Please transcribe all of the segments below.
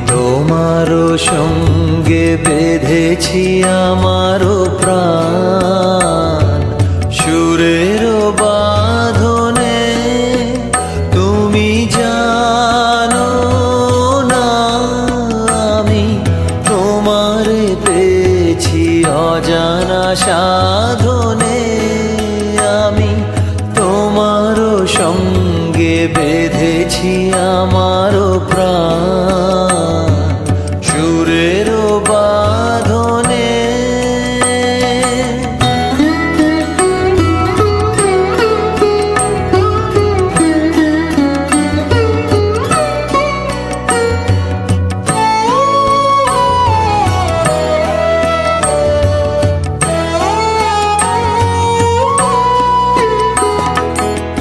তোমারও সঙ্গে বেঁধেছি আমারও প্রাণ সুরের বাঁধনে। তুমি জানো না আমি তোমারে পেয়েছি অজানা সাধনে। আমি তোমারও সঙ্গে বেঁধেছি আমারও প্রাণ সুরের বাঁধনে।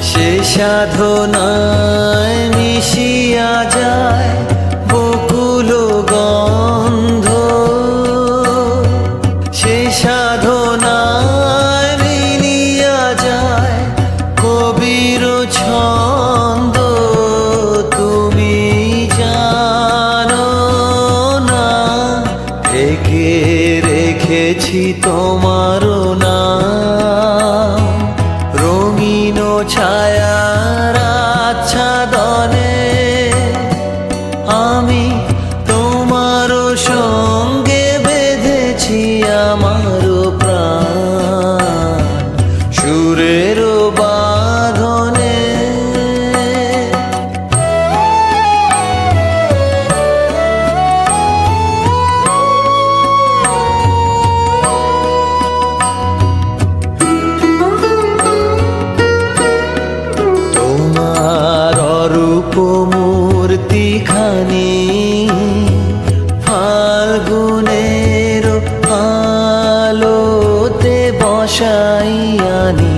সে সাধনায় মিশিয়া যায় বকুল গন্ধ। সে সাধনায় মিলিয়া যায় কবির ছন্দ। তুমি জানো না ঢেকে রেখেছি তোমারও নাম রঙিন ছায়ার আচ্ছাদনে। আমি তোমারও সঙ্গে বেঁধেছি আমারও প্রাণ সুরের বাঁধনে। মূর্তিখানি ফাল্গুনের আলোতে বসাইয়ানি।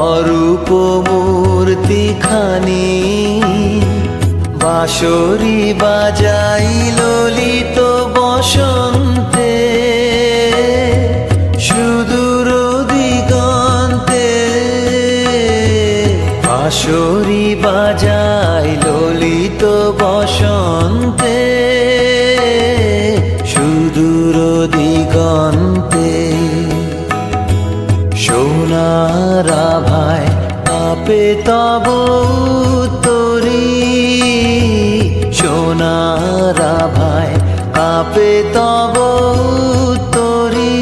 অরূপ মূর্তিখানি বাঁশরি বাজাই ললিত বসন্তে সুদূর দিগন্তে। বাঁশরি বাজাই ললিত বসন্তে সুদূর দিগন্তে। সোনার আভায় কাঁপে তব তরি। সোনার আভায় কাঁপে তব তরি।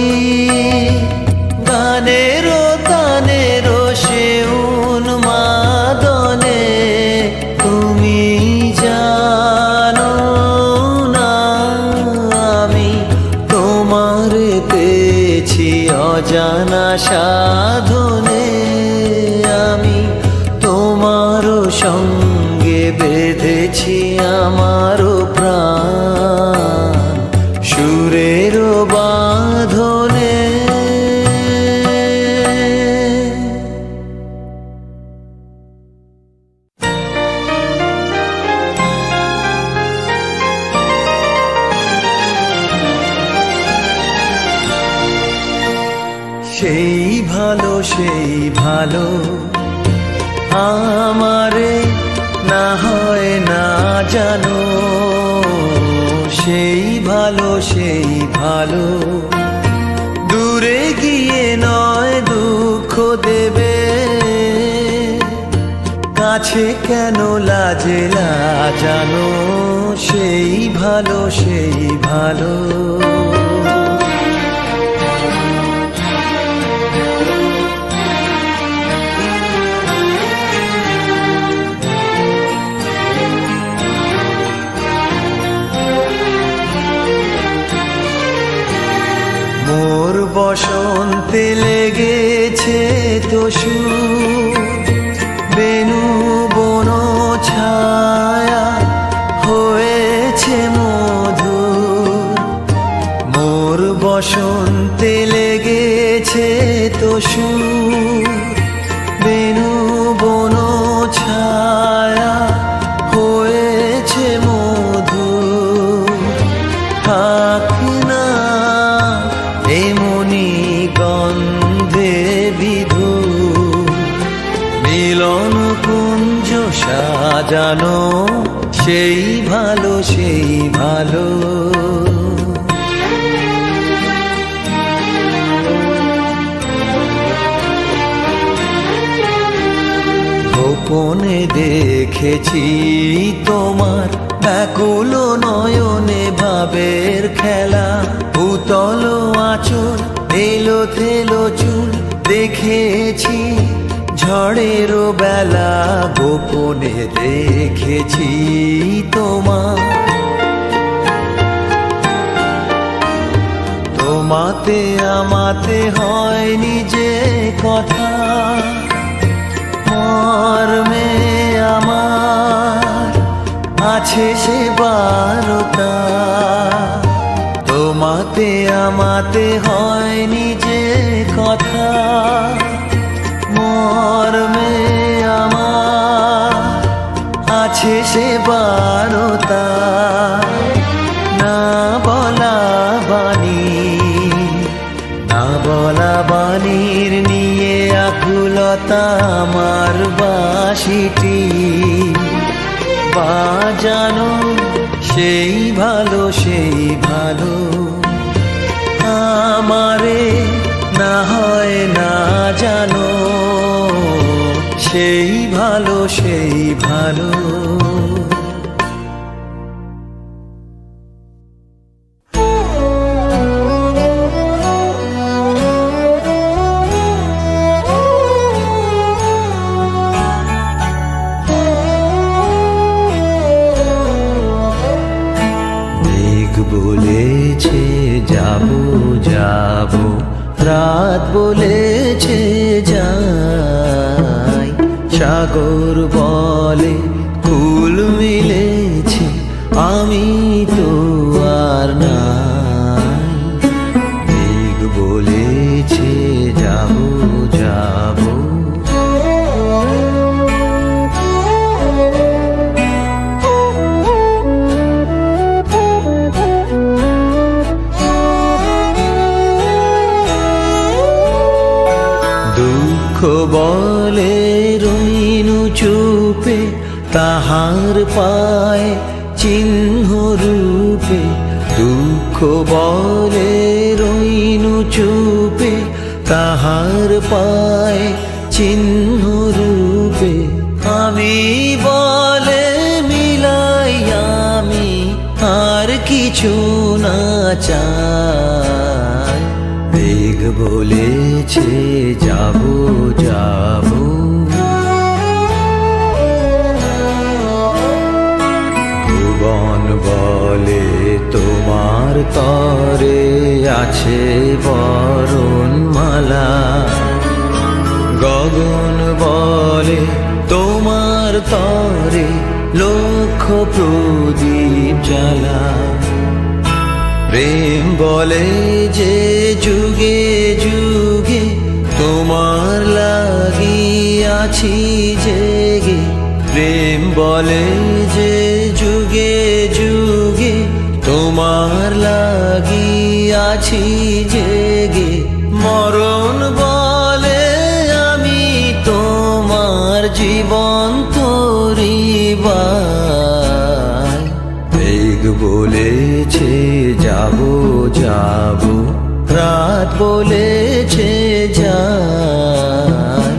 গানের তানের সে উন্মাদনে। তুমি জানো না আমি তোমারে পেয়েছি অজানা সাধনে। আমি তোমারও সঙ্গে বেঁধেছি আমারও প্রাণ সুরের বাঁধনে। সেই ভালো আমারে না হয় না জানো। সেই ভালো দূরে গিয়ে নয় দুঃখ দেবে। কাছে কেন লাজে লাজানো। সেই ভালো মোর বসন্তে লেগেছে তো সুর। বেনু বন ছায়া হয়েছে মধুর। মোর বসন্তে লেগেছে তো সুর। বেনু বন ছায়া হয়েছে মধুর। থাক না এমনি গন্ধে বিধু মিলন কুঞ্জ সাজানো, সেই ভালো সেই ভালো। গোপনে দেখেছি তোমার ব্যাকুল নয়নে ভাবের খেলা, ভূতল আঁচল এলো থেলো চুল দেখেছি ঝড়ের বেলা, গোপনে দেখেছি তোমার। তোমাতে আমাতে হয়নি যে কথা, মর্মে আমার আছে সে বারতা। তোমাতে আমাতে হয়নি যে কথা, মর্মে আমার আছে সে বারতা। না বলা বাণী, না বলা বাণীর নিয়ে আকুলতা আমার বাঁশিটি বাজানো, সেই ভালো সেই ভালো। আমারে না হয় না জানো, সেই ভালো সেই ভালো। বলেছে যাবো যাবো, রাত বলেছে যাই, সাগর বলে কুল মিলেছে, আমি তো আর নাই। মেঘ বলেছে যাবো যাবো, বলে রইনু চুপে তাহার পায় চিহ্ন রূপে। দুঃখ বলে রইনু চুপে তাহার পায় চিহ্ন রূপে। আমি বলে মিলাই আমি আর কিছু না চাই। মেঘ বলেছে যাবো যাবো, ভুবন বলে তোমার তরে আছে বরণমালা। গগন বলে তোমার তরে লক্ষ প্রদীপ জ্বালা। প্রেম বলে যে যুগে যুগে তোমার লাগিয়াছি জেগে। প্রেম বলে যে যুগে যুগে তোমার লাগিয়াছি জেগে। মরণ বলে আমি তোমার জীবন তরিবাই। মেঘ বলেছে যাবো যাবো, রাত বলেছে যাই,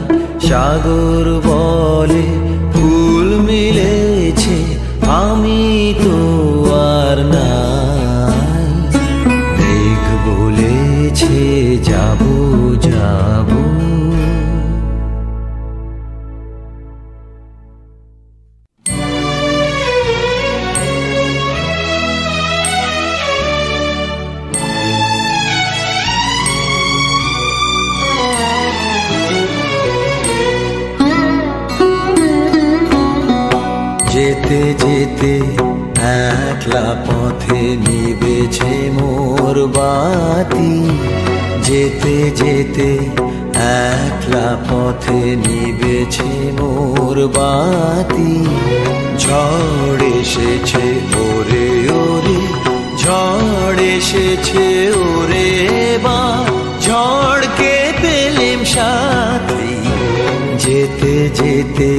সাগর বলে ফুল মিলেছে, আমি তো আর নাই। মেঘ বলেছে যাবো যাবো। যেতে যেতে একলা পথে নিবেছে মোর বাতি। যেতে যেতে একলা পথে নিবেছে মোর বাতি। ঝড় এসেছে ওরে ওরে, ঝড় এসেছে ওরে বা, ঝড়কে পেলেম সাথী। যেতে যেতে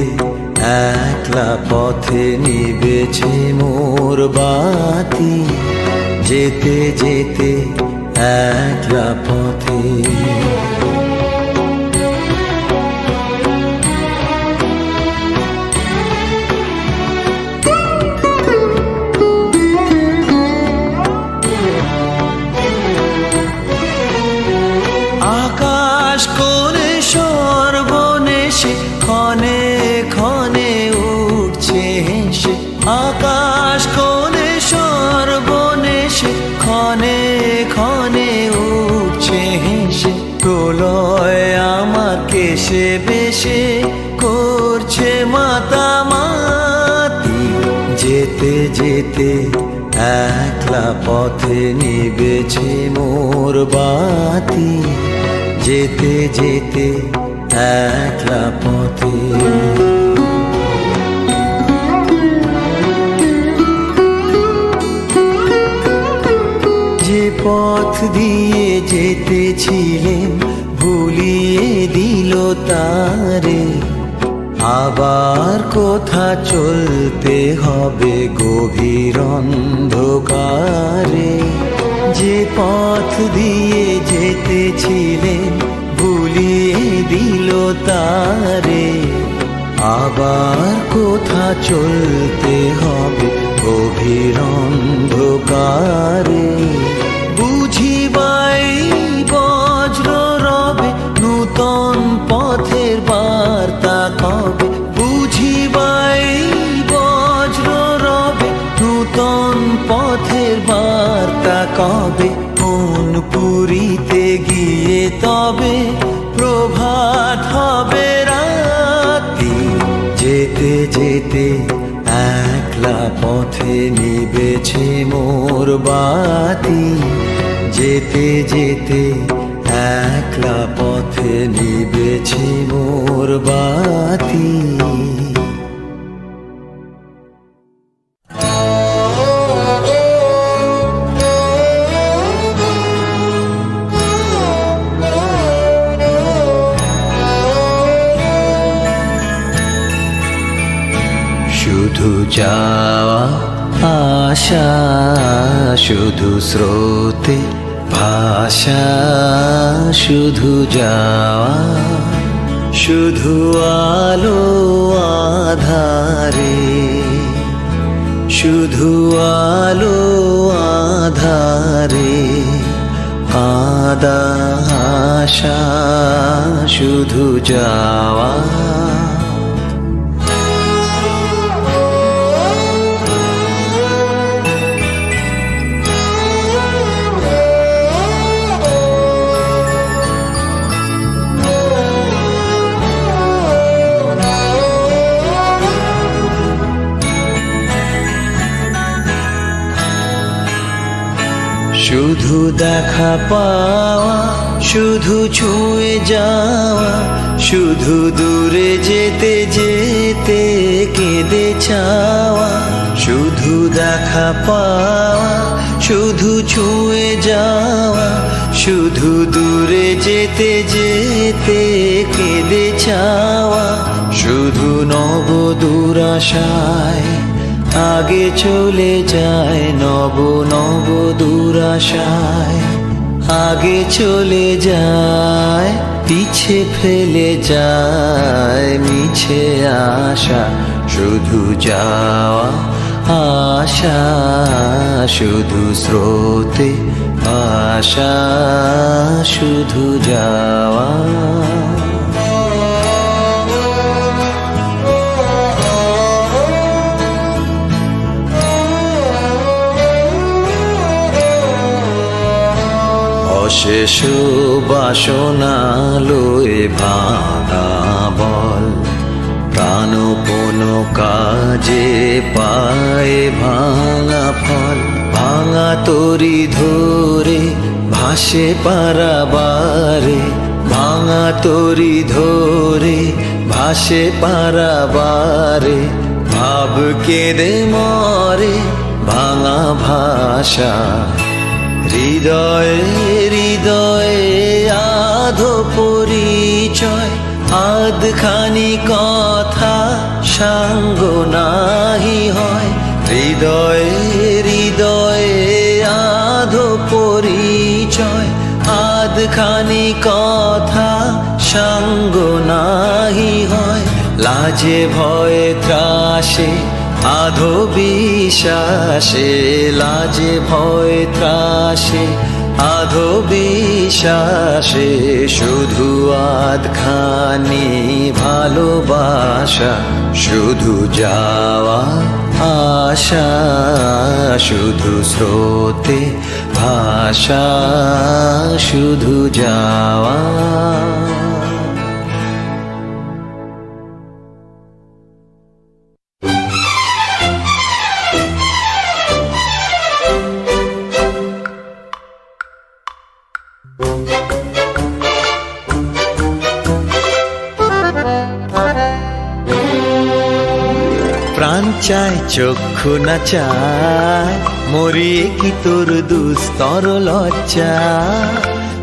একলা পথে নিবেছে মোর বাতি, যেতে যেতে একলা পথে। আকাশ কোণে সর্বনেশে ক্ষণে ক্ষণে উঠছে হেসে, আকাশ কোণে সর্বনেশে ক্ষণে ক্ষণে উঠছে হেসে। প্রলয় আমার কেশে বেশে করছে মাতামাতি, যেতে যেতে একলা পথে নিবেছে মোর বাতি, যেতে যেতে একলা পথে। যে পথ দিয়ে যেতেছিলেন ভুলিয়ে দিল তারে, আবার কোথা চলতে হবে গভীর অন্ধকারে। যে পথ দিয়ে যেতেছিলেন ভুলিয়ে দিল তারে, আবার কোথা চলতে হবে গভীর অন্ধকারে। বুঝিবাই বজ্র রবে নূতন পথের বার্তা কবে, বুঝিবাই বজ্র রবে নূতন পথের বার্তা কবে। কোন পুরীতে গিয়ে তবে প্রভাত হবে রাতি, যেতে যেতে একলা পথে নিবেছে মোর বাতি, যেতে যেতে একলা পথে নিবেছে মোর বাতি। শুধু যাওয়া আশা, শুধু স্রোতে ভাষা, শুধু যাওয়া, শুধু আলো আধারে, শুধু আলো আধারে কাঁদা আশা, শুধু যাওয়া। শুধু দেখা পাওয়া, শুধু ছুঁয়ে যাওয়া, শুধু দূরে যেতে যেতে কেঁদে চাওয়া। শুধু দেখা পাওয়া, শুধু ছুঁয়ে যাওয়া, শুধু দূরে যেতে যেতে কেঁদে চাওয়া। শুধু নব দুরাশায় আগে চলে যায়, নব নব দুরাশায় আগে চলে যায়, পিছে ফেলে যায় মিছে আশা। শুধু যাওয়া আশা, শুধু স্রোতে আশা, শুধু যাওয়া। অশেষ বাসনা লয়ে ভাঙা বল, প্রাণ কোনো কাজে পায় ভাঙা ফল। ভাঙা তরি ধরে ভাসে পারাবারে, ভাঙা তরি ধরে ভাসে পারাবারে। ভাব কেঁদে মরে ভাঙা ভাষা, হৃদয়ে হৃদয়ে আধো পরিচয়। আধখানি কথা সাঙ্গ নাহি হয়। হৃদয়ে হৃদয়ে আধো পরিচয়, আধখানি কথা সাঙ্গ নাহি হয়। লাজে ভয়ে ত্রাসে আধো বিশ্বাসে, লাজে ভয়ে ত্রাসে আধো বিশ্বাসে, শুধু আধখানি ভালোবাসা, শুধু যাওয়া আশা, শুধু স্রোতে ভাষা, শুধু যাওয়া। প্রাণ চায় চক্ষু না চায়, মরিয়ে কি তোর দুস্তর লজ্জা।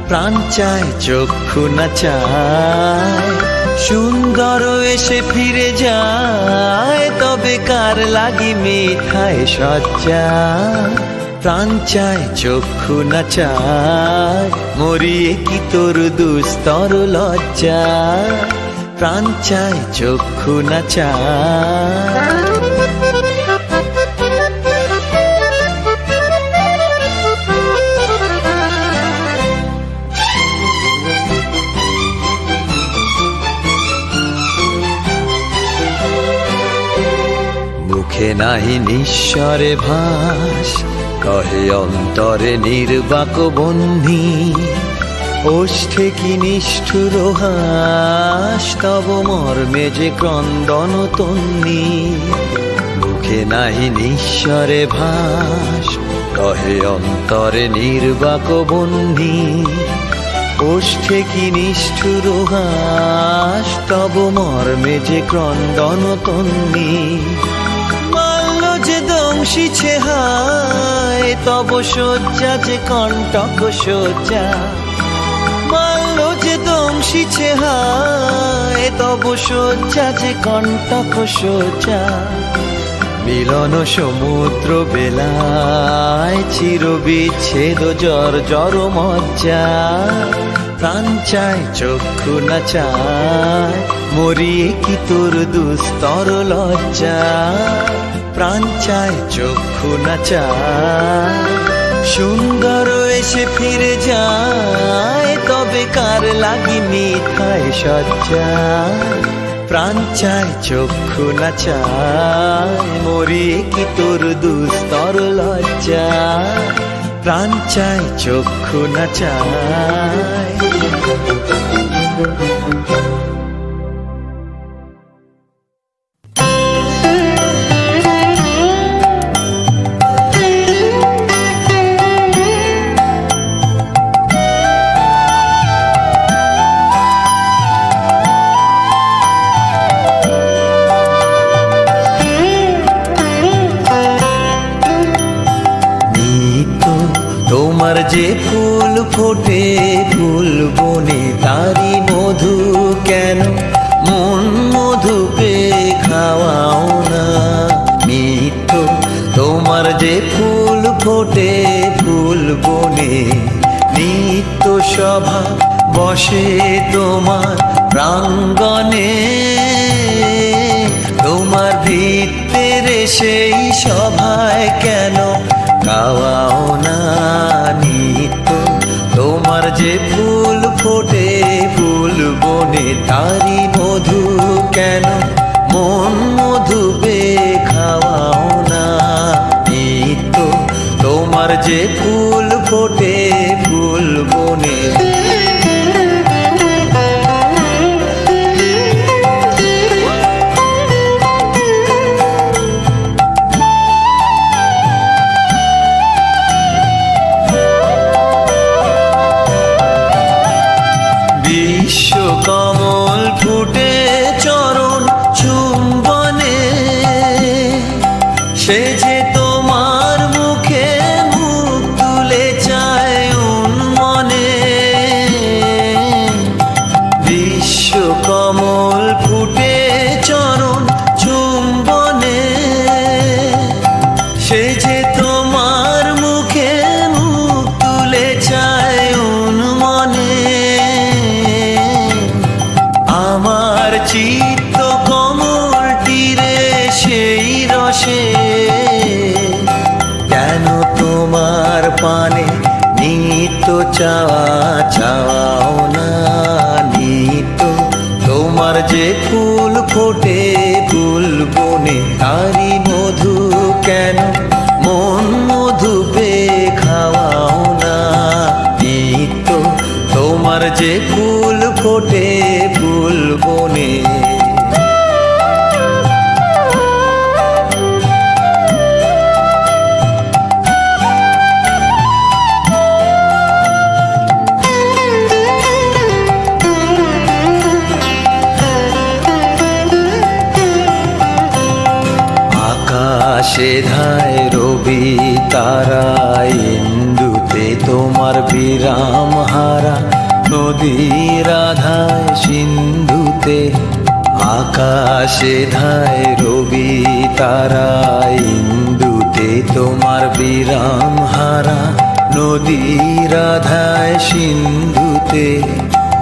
প্রাণ চায় চক্ষু না চায়, সুন্দর এসে ফিরে যায়, তবে কার লাগি মিঠায় সজ্জা। প্রাণ চায় চক্ষু না চায়, মরিয়ে কি তোর দুস্তর লজ্জা। প্রাণ চায় চক্ষু না চায়। মুখে নাহি নিঃস্বরে ভাস, কহে অন্তরে নির্বাক বন্ধি। ওষ্ঠে কি নিষ্ঠুর হাস, তব মর্মে যে ক্রন্দন তন্নি। মুখে নাহি নিঃস্বরে ভাস, কহে অন্তরে নির্বাক বন্ধি। ওষ্ঠে কি নিষ্ঠুর হাস, তব মর্মে যে ক্রন্দন তন্নি। মাল্য যে দংশিছে হায়, তব শয্যা যে কণ্টক শয্যা। মাল্য যে দংশিছে হায়, তব শয্যা যে কণ্টক শয্যা। মিলন সমুদ্র বেলায়, চির বিচ্ছেদ জর মজ্জা। প্রাণ চায় চক্ষু না চায়, মরিয়ে কি তোর দুস্তর লজ্জা। প্রাণ চায় চক্ষু না চায়, সুন্দর এসে ফিরে যায়, তবে কার লাগি মিঠায় সজ্জা। প্রাণ চায় চক্ষু না চায়, মরিয়ে কি তোর দুস্তর লজ্জা। প্রাণ চায় চক্ষু না চায়। তোমার যে ফুল ফোটে ফুল বনে, তারি মধু কেন মন মধু পে খাওয়াও না। নিত্য তোমার যে ফুল ফোটে ফুল বনে, নিত্য সভা বসে তোমার প্রাঙ্গণে। তোমার ভিত্তের সেই সভায় কেন খাওয়াও না। নিত্য তোমার যে ফুল ফোটে ফুল বনে, তারি মধু কেন মন মধু পে খাওয়াও না। নিত্য তোমার যে ফুল ফোটে ফুল বনে। কমল ফুটে চরণ চুম্বনে, সে যে তোমার মুখে মুখ তুলে চায় উন্মনে। বিশ্ব কমল ফুটে চরণ চাওয়া চাওয়াও না নিত। তোমার যে ফুল ফোটে ফুল বনে তারি মধু কেন মন মধু পে খাওয়াও না নিত। তোমার যে ফুল ফোটে ফুল বনে। আকাশে ধায় রবি তারা ইন্দুতে তোমার বিরাম হারা নদীর আধায় সিন্ধুতে। আকাশে ধায় রবি তারা ইন্দুতে তোমার বিরাম হারা নদীর আধায় সিন্ধুতে।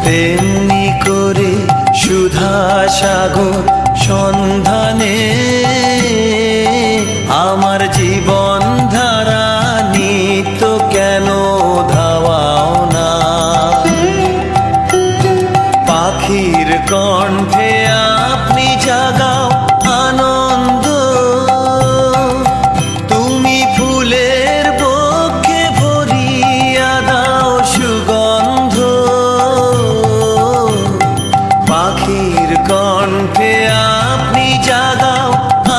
তেমনি করে সুধা সাগর সন্ধানে আমার জীবন ধারা নিত্য কেন ধাওয়াও না। পাখির কণ্ঠে আপনি জাগাও আনন্দ, তুমি ফুলের বক্ষে ভরিয়া দাও সুগন্ধ। পাখির কণ্ঠে আপনি জাগাও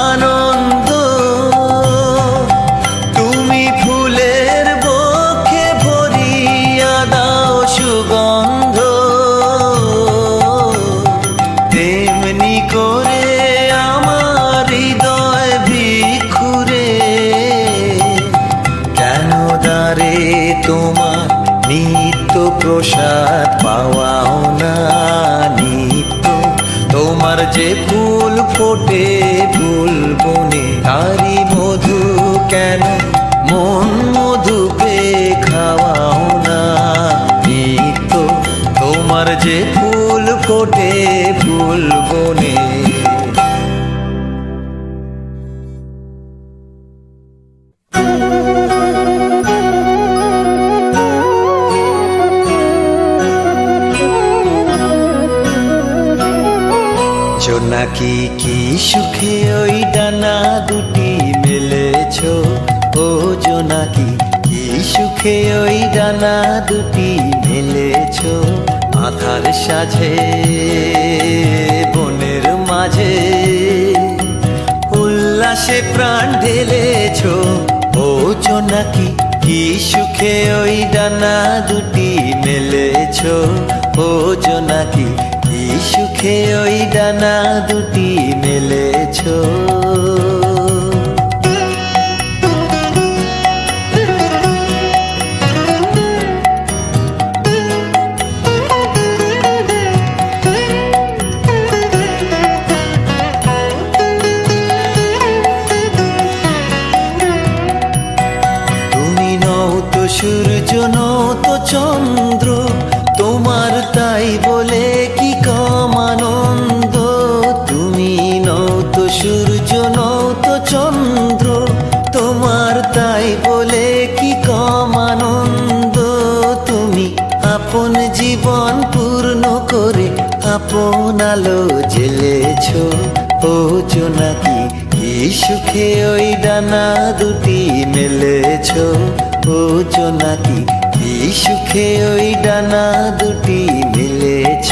আনন্দ, তুমি ফুলের বক্ষে ভরিয়া দাও সুগন্ধ। তেমনি করে আমার হৃদয় ভিখুরে কেন দ্বারে তোমার নিত্য প্রসাদ পাওয়াও না নিত্য। তোমার যে ফুল ফোটে ফুল বনে তারি মধু কেন মন মধু পে খাওয়াও না নিত্য। তোমার যে ফুল ফোটে ফুল বনে। জোনাকি কি সুখে ওই ডানা দুটি মেলেছ, ও জোনাকি কি সুখে ওই ডানা দুটি মেলেছ। আধার সাজে বনের মাঝে উল্লাসে প্রাণ ঢেলেছ, ও জোনাকি কি সুখে ওই ডানা দুটি মেলেছ। ও জোনাকি কি সুখে ওই ডানা দুটি মেলেছ। তুমি নও তো সূর্য নও তো চন্দ্র, তোমার তাই বলে কি কম আনন্দ। তুমি নও তো সূর্য নও তো চন্দ্র, তোমার তাই বলে কি কম আনন্দ। তুমি আপন জীবন পূর্ণ করে আপন আলো জ্বেলেছ, ও জোনাকি কি সুখে ওই ডানা দুটি মেলেছ। ও জোনাকি কি সুখে ওই ডানা দুটি মেলেছ।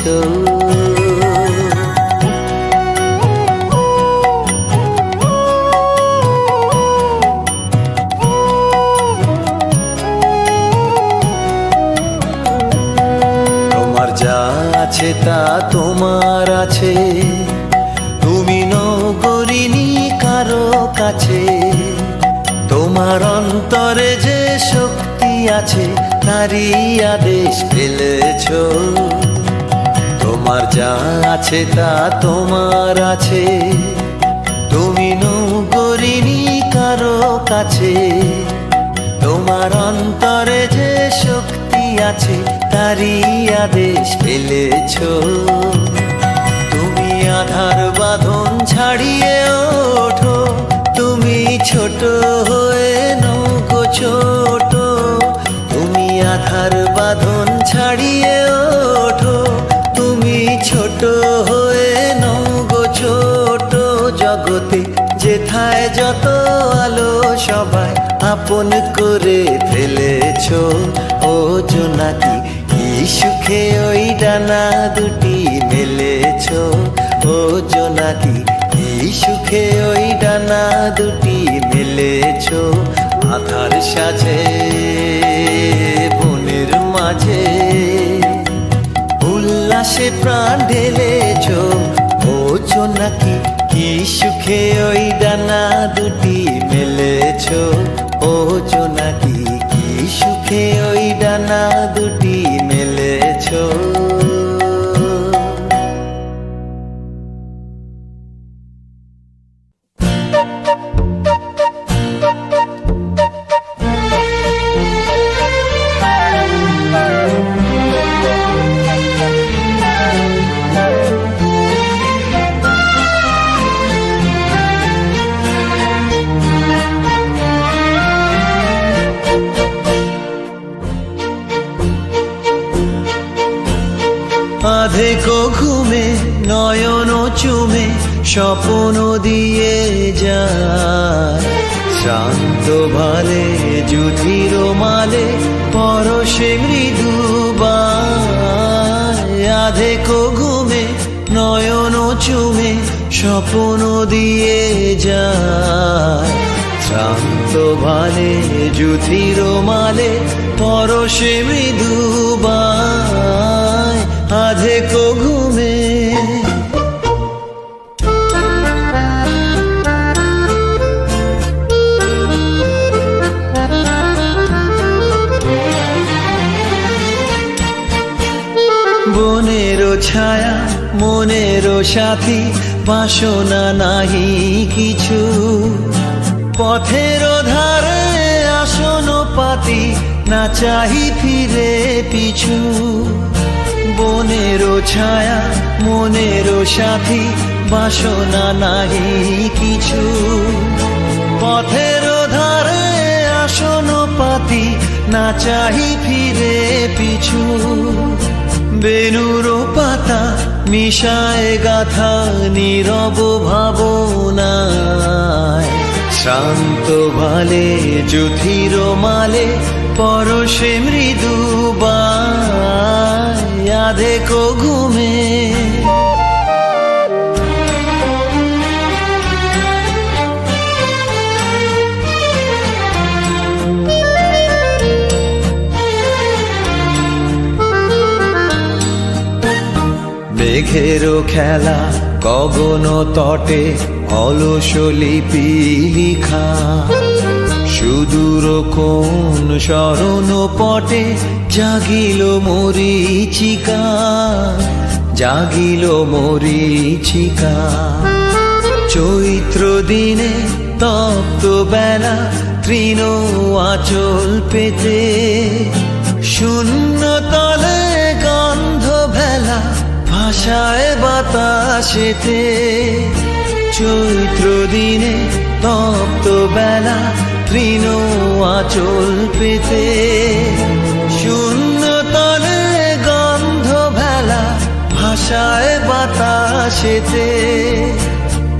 তোমার যা আছে তা তোমার আছে, তুমি নগরিনী কারো কাছে। তোমার অন্তরে যে শক্তি আছে তারই আদেশ ফেলেছ। তোমার যা আছে তা তোমার আছে, তুমি নগরিনী কারো কাছে। তোমার অন্তরে যে শক্তি আছে তারই আদেশ ফেলেছ। তুমি আধার বাঁধন ছাড়িয়ে ওঠো, তুমি ছোট হয়ে নৌকো ছোট। তুমি আধার বাঁধন ছাড়িয়ে ওঠো, তুমি ছোট হয়ে নও গো ছোট জগতে, যেথায় যত আলো সবাই আপন করে ফেলেছো। ও জোনাকি কি সুখে ওই ডানা দুটি মেলেছো, ও জোনাকি কি সুখে ওই ডানা দুটি মেলেছো। আধার সাজে বনের মাঝে উল্লাসে প্রাণ ঢেলেছো, ও জোনাকি কি সুখে ওই ডানা দুটি মেলেছো। ও জোনাকি কি সুখে ওই ডানা দুটি মেলেছো। আধেকো ঘুমে নয়ন চুমে স্বপ্ন দিয়ে যায়, শান্ত ভালে যুধির মালে পরশে মৃদুবায়। আধেকো ঘুমে নয়ন চুমে স্বপ্ন দিয়ে যায়, শান্ত ভালে যুধির মালে পরশে মৃদুবায়। আধেকো ঘুমে বনেরও ছায়া মনেরও সাথী, বাসনা নাহি কিছু, পথের ধারে আসন পাতি না চাহি ফিরে পিছু। বনেরও ছায়া মনেরও সাথী, বাসনা নাহি কিছু, পথের ধারে আসন পাতি না চাহি ফিরে পিছু। বেনুর পাতা মিশায় গাথা নীরব ভাবনায়, শান্ত ভালে যুধির মালে পরশে মৃদুবায়। আধেকো ঘুমে মেঘেরও খেলা গগন তটে অলস লিপি লিখা, সুদূর কোন শরণ পটে জাগিল মরীচিকা, জাগিল মরীচিকা। চৈত্র দিনে তপ্ত বেলা তৃণ আঁচল পেতে, শূন্য তলে গন্ধ ভেলা ভাষায় বাতাসেতে। চৈত্র দিনে তপ্ত বেলা তৃণ আঁচল পেতে, শূন্য তলে গন্ধ ভেলা ভাষায় বাতাসেতে।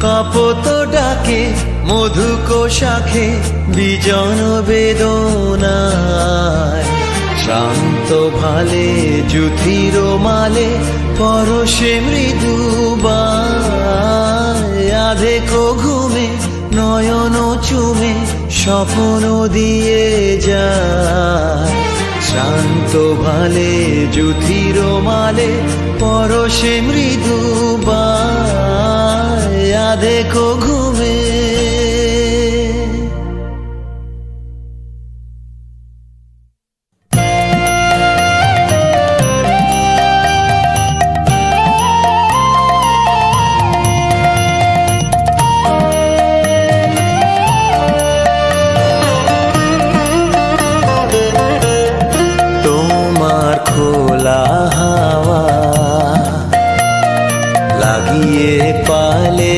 কাপত ডাকে মধুকো শাখে বিজন বেদনায়, শান্ত ভালে যুধির মালে পরশে মৃদুবায়। আধেকো ঘুমে নয়ন চুমে স্বপ্ন দিয়ে যায়, শান্ত ভালে যুধির মালে পরশে মৃদুবায়। আধেকো ঘুমে খোলা হাওয়া লাগিয়ে পালে,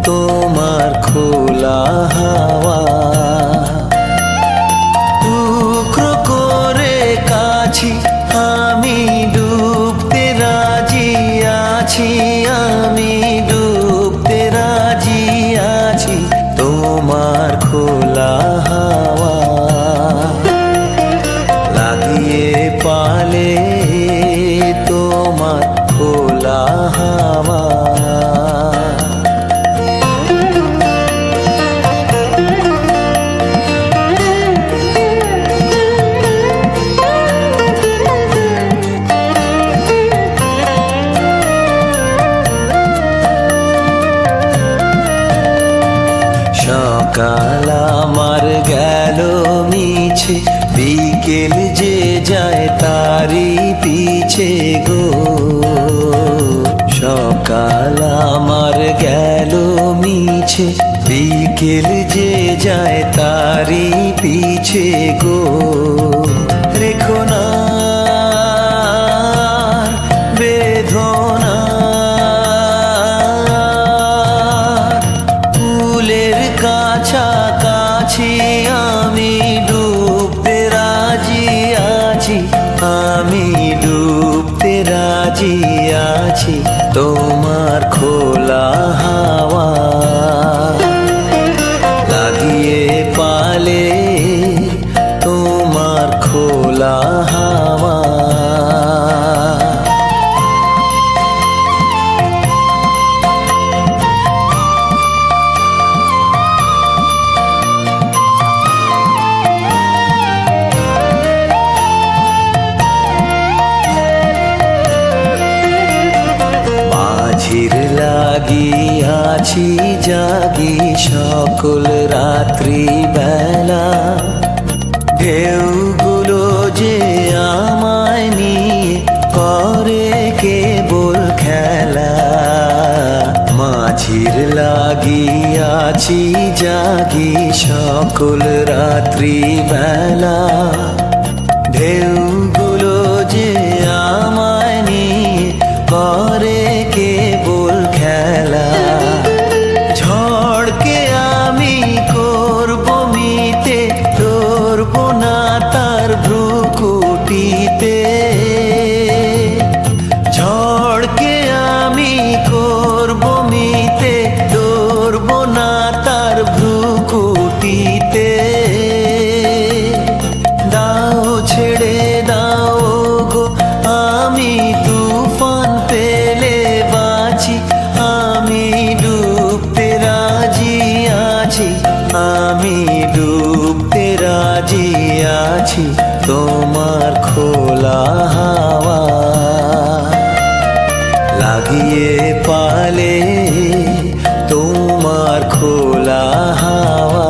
তোমার খোলা হাওয়া টুকরো করে কাছি সকাল আমার গেল মিছে, বিকেল যে যায় তারি পিছে গো। সকাল আমার গেল মিছে, বিকেল যে যায় তারি পিছে গো। রেখো না বেদনা, ফুলের কাছাকাছি আমি ডুবতে রাজি আছি, আমি ডুবতে রাজি আছি তোমার খোলা হাওয়া লাগিয়ে পালে, তোমার খোলা হাওয়া। মাঝির লাগিয়াছি জাগি সকল রাত্রি বেলা, ঢেউগুলো যে আমায় নিয়ে করে কেবল খেলা। মাঝির লাগিয়াছি জাগি সকল রাত্রি বেলা, ঢেউগুলো যে আমায় নিয়ে করে কেবল খেলা। ঝড়কে আমি করব মিতে, ধরব না তার ভ্রুকুটিতে। ঝড়কে আমি করব মিতে, ধরব না তার ভ্রুকুটিতে। দাও ছেড়ে দাও গো, আমি তুফান পেলে বাঁচি, আমি ডুবতে রাজি আছি, আমি ডুবতে রাজি আছি তোমার খোলা হাওয়া লাগিয়ে পালে, তোমার খোলা হাওয়া।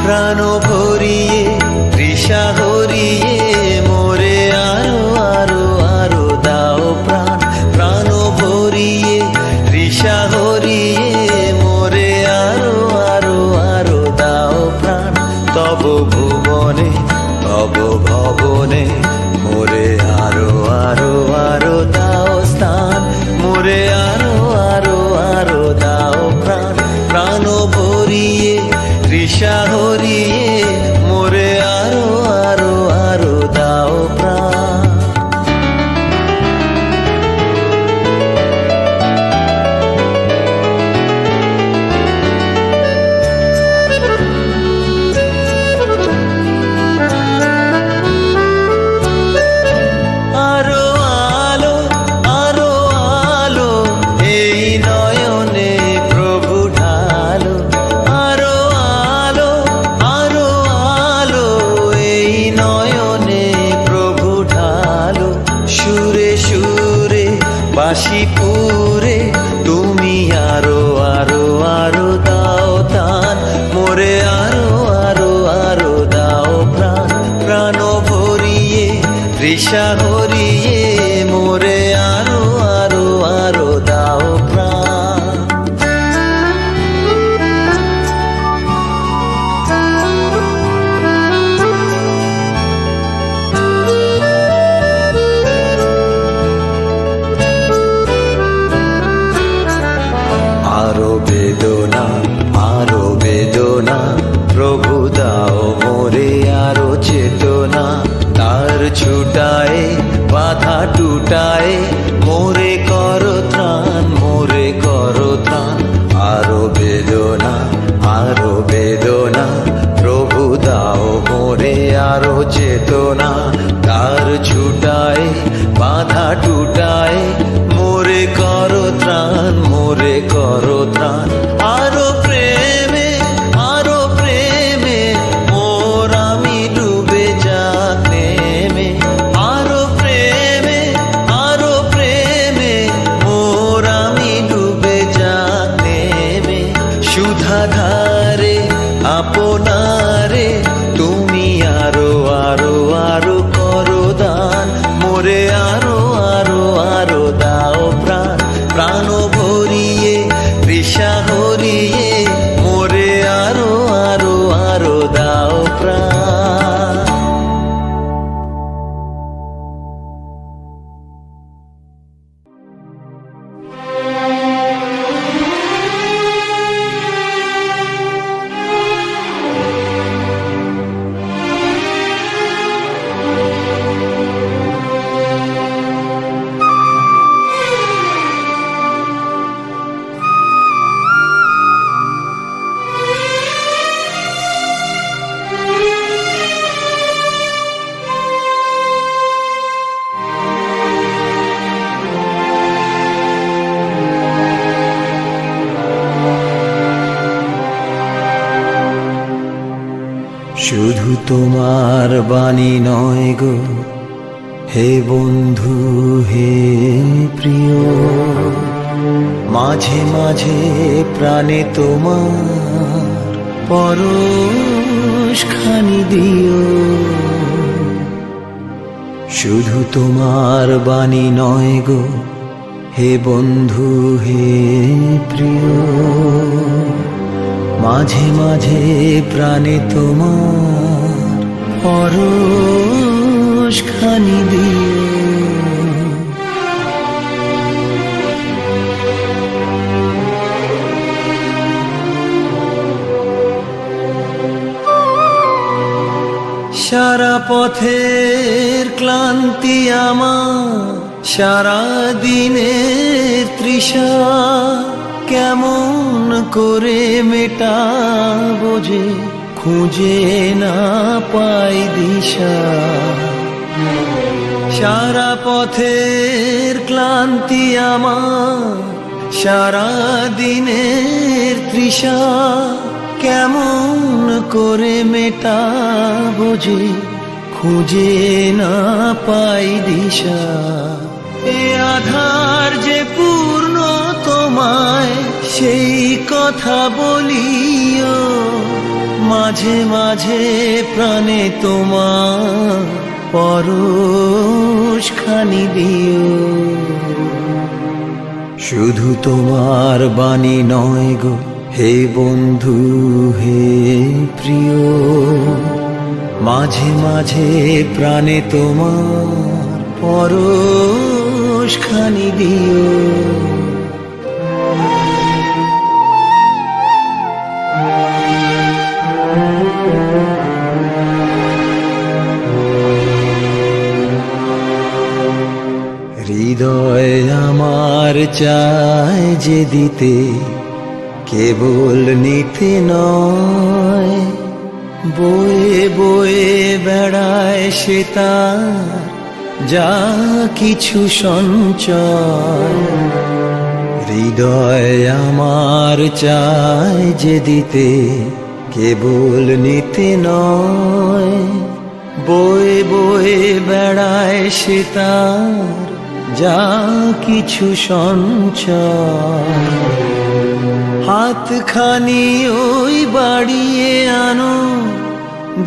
প্রাণ ভরিয়ে তৃষা হরিয়ে মোরে আরো আরো আরো দাও প্রাণ। প্রাণ ভরিয়ে তৃষা হরিয়ে মোরে আরো আরো আরো দাও প্রাণ। তব ভুবনে তব ভবনে মোরে আরো আরো আরো দাও স্থান, মোরে আরো আরো আরো দাও প্রাণ। প্রাণ ভরিয়ে তৃষা হরিয়ে মোরে আরো আরো আরো দাও প্রাণ। আরো আলো আরো আলো এই নয়নে প্রভু ঢালো, আরো আলো আরো আলো এই নয়নে প্রভু ঢালো। সুরে সুরে বাঁশি পুরে তুমি আরো আরো আরো দাও তান, মোরে আরো আরো আরো দাও প্রাণ। প্রাণ ভরিয়ে তৃষা হরিয়ে মোরে আরো আরো আরো দাও প্রাণ। আরো বেদনা আরো বেদনা প্রভু দাও মোরে আরো চেতনা। তার ছুটায় বাধা টুটায় মোরে করো ত্রাণ, মোরে করো ত্রাণ। আরো বেদনা আরো বেদনা প্রভু দাও মোরে আরো চেতনা। তার ছুটায় টুটায় মোরে করো ত্রাণ, মোরে করো ত্রাণ। আরো প্রেমে মোর আমি ডুবে যাক নেমে। আরো প্রেমে মোর আমি ডুবে যাক নেমে। সুধাধারে আপনারে তুমি আরো আরো আরো করো দান, মোরে আরো আরো আরো দাও প্রাণ। প্রাণ ভরিয়ে তৃষা হরিয়ে মোরে আরো আরো আরো দাও প্রাণ। শুধু তোমার বাণী নয় গো হে বন্ধু হে প্রিয়, মাঝে মাঝে প্রাণে তোমার পরশখানি দিও। শুধু তোমার বাণী নয় গো হে বন্ধু হে প্রিয়, মাঝে মাঝে প্রাণে তোমার পরশখানি দিও। সারা পথের ক্লান্তি আমার, সারা দিনের তৃষা কেমন করে মেটাবো যে খুঁজে না পাই দিশা। সারা পথের ক্লান্তি আমার, সারা দিনের তৃষা কেমন করে মেটাবো যে খুঁজে না পাই দিশা। এ আধার যে পূর্ণ তোমায় সেই কথা বলিও, মাঝে মাঝে প্রাণে তোমার পরশখানি দিও। শুধু তোমার বাণী নয় গো হে বন্ধু হে প্রিয়, মাঝে মাঝে প্রাণে তোমার পরশখানি দিও। হৃদয় আমার চায় যে দিতে, কেবল নিতে নয়, বয়ে বয়ে বেড়ায় সে তার যা কিছু সঞ্চয়। হৃদয় আমার চায় যে দিতে, কেবল নিতে নয়, বয়ে বয়ে বেড়ায় সে তার যা কিছু সঞ্চয়। হাতখানি ওই বাড়িয়ে আনো,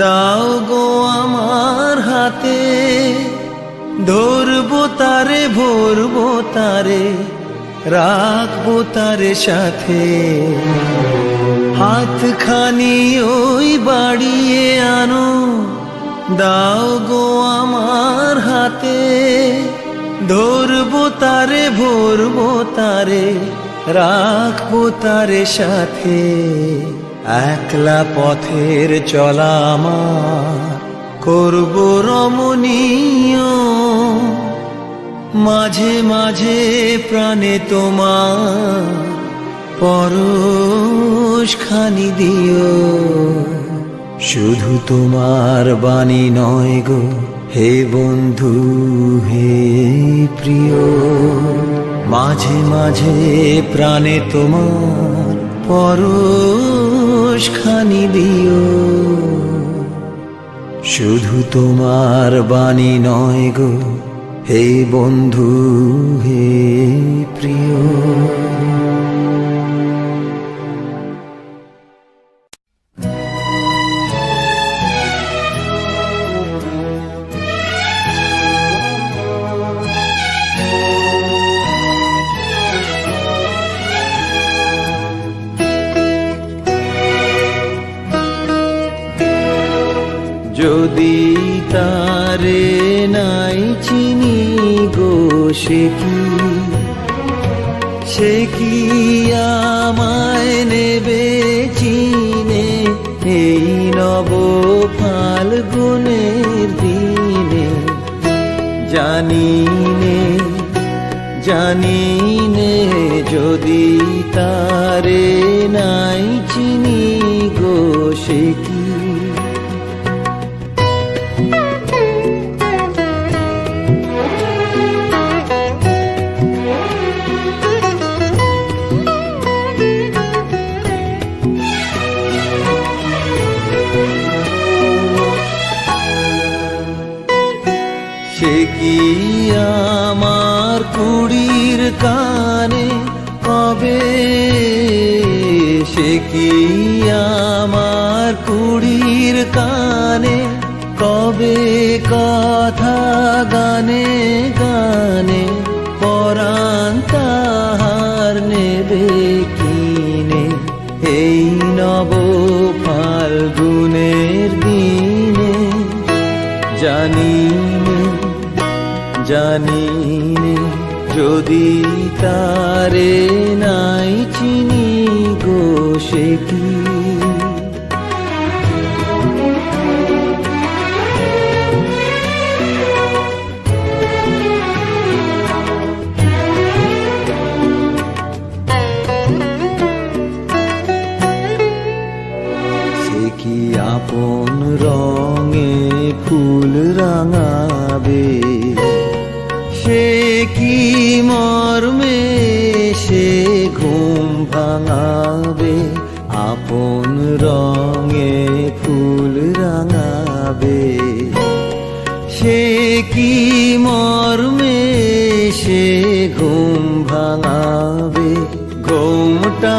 দাও গো আমার হাতে, ধরবো তারে ভরবো তারে, রাখবো তারে সাথে। হাতখানি ওই বাড়িয়ে আনো, দাও গো আমার হাতে, ধরবো তারে ভরবো তারে, রাখবো তারে সাথে। একলা পথের চলা আমার করবো রমণীয়, মাঝে মাঝে প্রাণে তোমার পরশখানি দিও। শুধু তোমার বাণী নয় গো হে বন্ধু হে প্রিয়। মাঝে মাঝে প্রাণে তোমার পরশ খানি দিও, শুধু তোমার বাণী নয় গো হে বন্ধু হে প্রিয়। যদি তারে নাই চিনি গো সে কি আমায় নেবে চিনে এই নব ফাল্গুনের দিনে। জানিনে যদি তারে নাই চিনি গো সে কি। সে কি আমার কুড়ির কানে কবে, সে কি আমার কুড়ির কানে কবে কথা গানে গানে পরাণ তাহার নেবে কিনে এই নব ফাল্গুনের দিনে। জানিনে যদি তারে নাই চিনি গো সে কি। সে কি আপন রঙে ফুল রাঙাবে, সে কি মর্মে সে ঘুম ভাঙাবে। আপন রঙে ফুল রাঙাবে, সে কি মর্মে সে ঘুম ভাঙাবে। ঘুমটা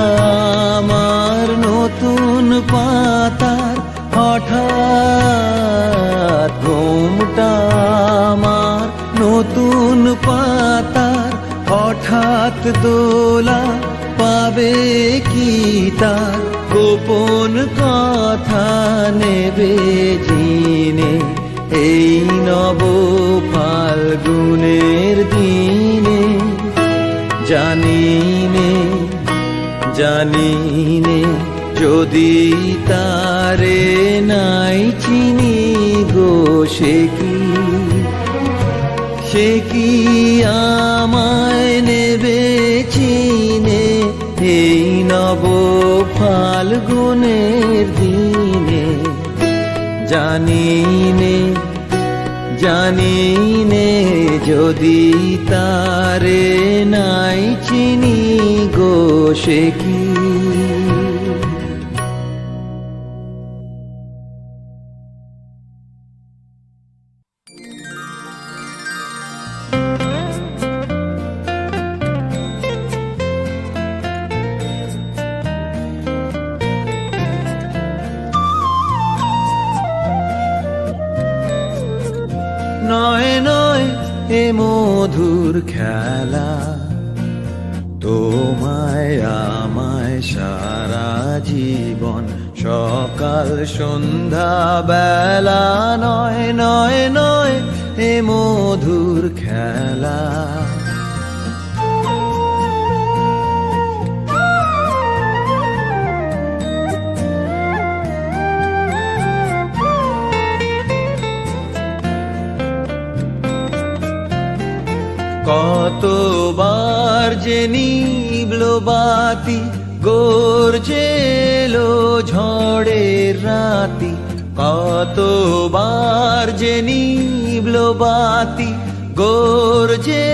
আমার নতুন পাতার হঠাৎ, ঘুমটা আমার নতুন পাতার হঠাৎ দোলা পাবে কি তার গোপন কথা নেবে জিনে এই নব ফাল্গুনের দিনে। জানিনে যদি তারে নাই চিনি গো সে কি আমায় নেবে চিনে এই নব ফাল্গুনের দিনে। জানিনে যদি তারে নাই চিনি গো সে কি। নয় নয় এ মধুর খেলা, তোমায় আমায় সারা জীবন সকাল সন্ধ্যা বেলা। নয় নয় নয় এ মধুর খেলা, কতবার যে নিভলো বাতি গর্জে এলো ঝড়ের রাতি। কতবার যে নিভলো বাতি গর্জে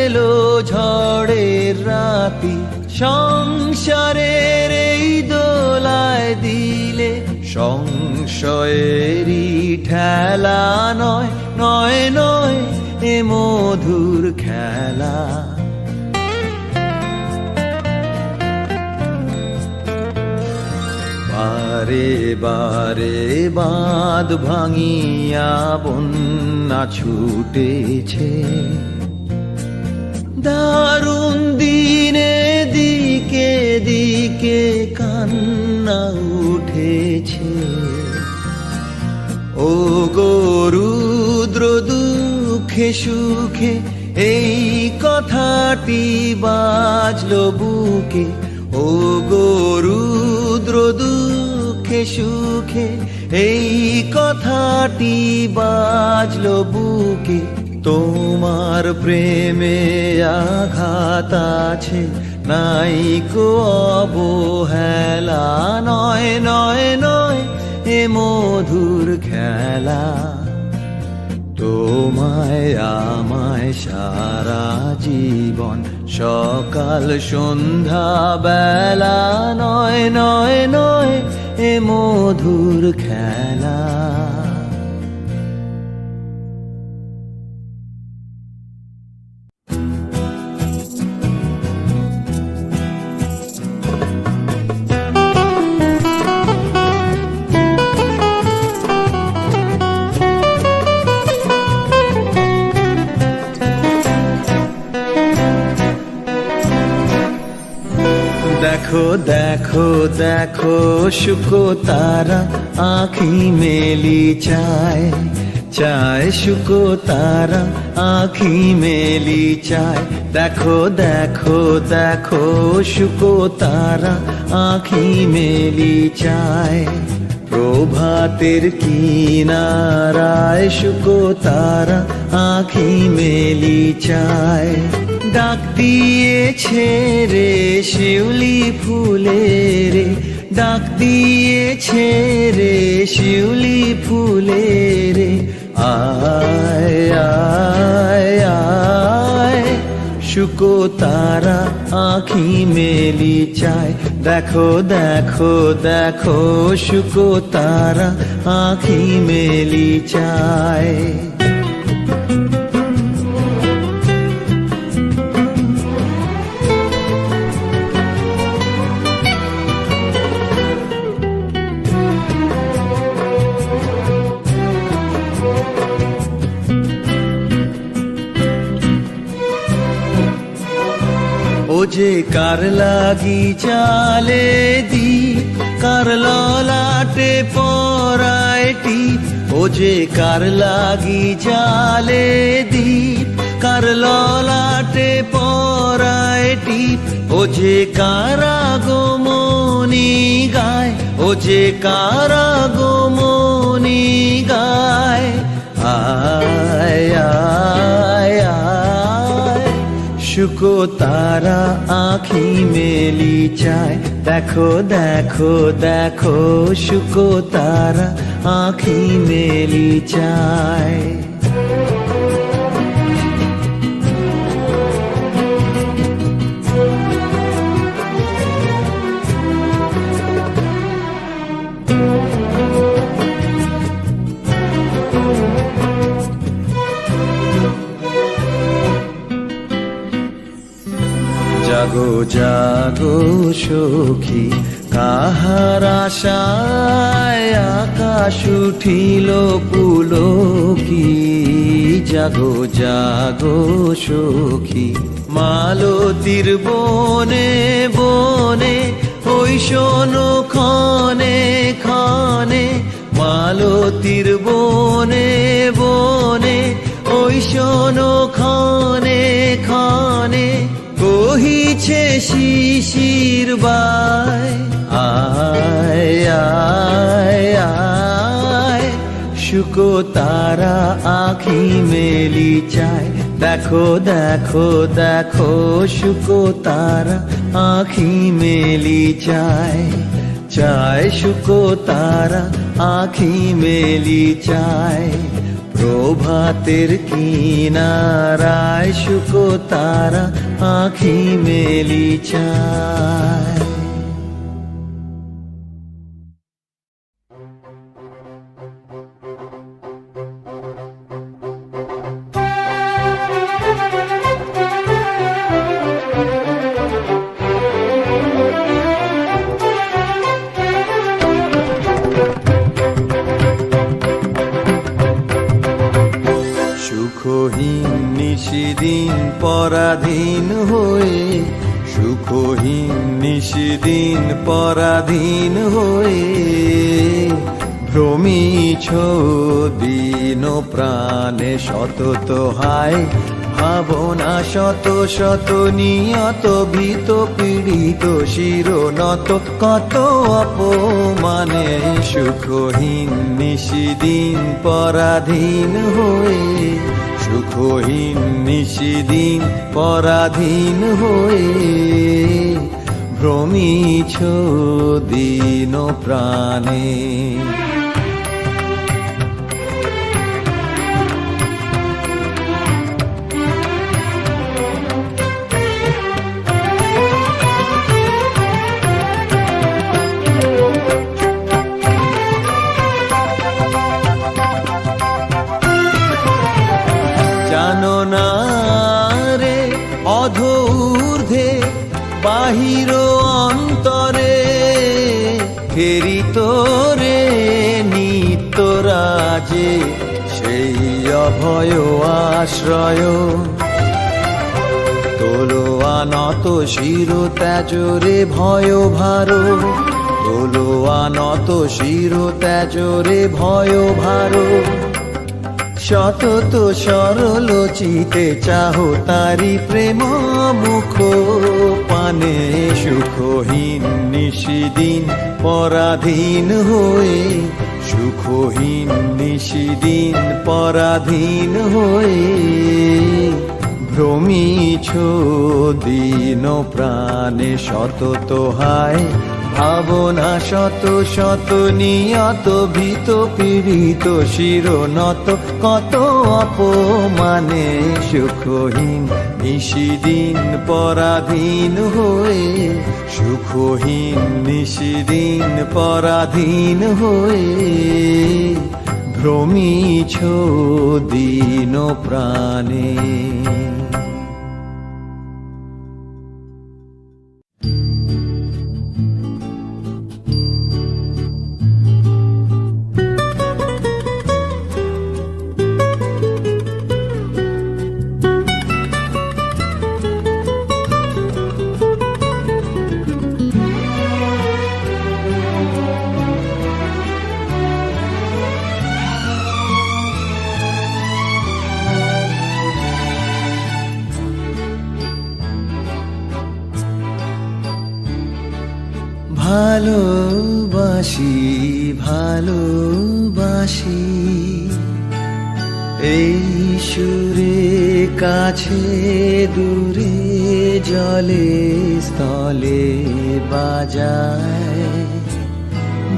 এলো ঝড়ের রাতি, সংসারের এই দোলায় দিলে সংশয়েরই ঠেলা নয়, নয় নয় এ মধুর খেলা। বারে বারে বাঁধ ভাঙিয়া বন্যা ছুটেছে, দারুণ দিনে দিকে দিকে কান্না উঠেছে। ও গো রুদ্র দুঃখে সুখে এই কথাটি বাজলো বুকে, ও গো রুদ্র দুঃখে সুখে এই কথাটি বাজলো বুকে। তোমার প্রেমে আঘাত আছে, নাই কো অবহেলা, নয় নয় নয় এ মধুর খেলা। তোমায় আমায় সারা জীবন সকাল সন্ধ্যা বেলা, নয় নয় নয় এ মধুর খেলা। দেখো দেখো দেখো শুকো তারা আঁখি মেলি চায়, চায় শুকো তারা আঁখি মেলি চায়। দেখো দেখো দেখো শুকো তারা আঁখি মেলি চায়। প্রভাতের কিনারায় শুকো তারা আঁখি মেলি চায়। ডাক দিয়েছে রে শিউলি ফুলে রে, ডাক দিয়েছে রে শিউলি ফুলে রে, আয় আয় আয় শুকো তারা আঁখি মেলি চায়। দেখো দেখো দেখো শুকো তারা আঁখি মেলি চায়। ও যে কার লাগি চালে দি, কার ললাটে পরায়টি, ও যে কার লাগি চালে দি, কার ললাটে পরায়টি, ও যে কারা গোমনি গায়, ও যে কারা গোমনি গায়, আয় আয় আয় শুকো তারা আঁখি মেলি চায়। দেখো দেখো দেখো শুকো তারা আঁখি মেলি চায়। জাগো জাগো সখী কাহার আশায় আকাশ উঠিল পুলকি, জাগো জাগো সখী মালতীর বনে বনে, ওই শোনো ক্ষণে ক্ষণে, মালতীর বনে বনে, ওই শোনো ক্ষণে ক্ষণে, কহিছে শিশির বাই, আয় আয় আয় শুকো তারা আঁখি মেলি চায়। দেখো দেখো দেখো শুকো তারা আঁখি মেলি চায়, চায় শুকো তারা আঁখি মেলি চায়। প্রভাতের কিনারায় শুকো তারা আঁখি মেলি চায়। সুখহীন নিশিদিন পরাধীন হয়ে, সুখহীন নিশিদিন পরাধীন হয়ে, ভ্রমিছ দিন প্রাণে সতত হায় ভাবনা শত শত নিয়ত ভীত পীড়িত শিরনত কত অপমানে। সুখহীন নিশিদিন পরাধীন হয়ে, সুখহীন নিশিদিন পরাধীন হয়ে, ভ্রমিছ দিন প্রাণে। জানো না রে অধূর্ধ্বে বাহির অন্তরে, ফেরি তোরে নিত্য রাজে সেই অভয় আশ্রয়। তোলো আনত শির ত্যাজরে ভয় ভার, তোলো আনত শির ত্যাজরে ভয় ভার। সতত সরল চিতে চাহো তারি প্রেম মুখ পানে। সুখহীন নিশিদিন পরাধীন হয়ে, সুখহীন নিশিদিন পরাধীন হয়ে, ভ্রমিছ দিন প্রাণে সতত হায় ভাবনা শত শত নিয়ত ভীত পীড়িত শিরনত কত অপমানে। সুখহীন নিশিদিন পরাধীন হয়ে, সুখহীন নিশিদিন পরাধীন হয়ে, ভ্রমিছ দিন প্রাণে। ভালোবাসি ভালোবাসি এই সুরে কাছে দূরে জলে স্থলে বাজায়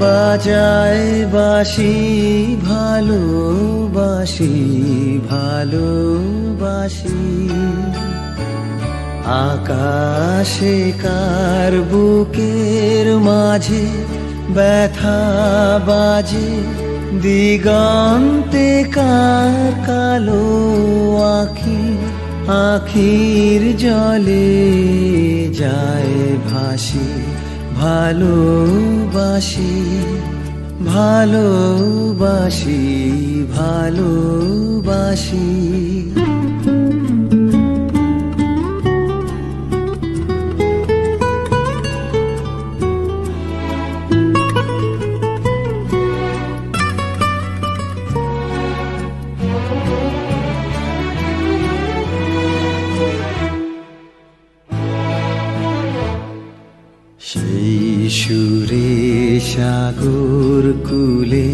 বাজায় বাঁশি। ভালোবাসি ভালোবাসি আকাশে কার বুকের মাঝে ব্যথা বাজে, দিগন্তে কার কালো আঁখি আখির জলে যায় ভাসি। ভালোবাসি ভালোবাসি ভালোবাসি সেই সুরে সাগর কূলে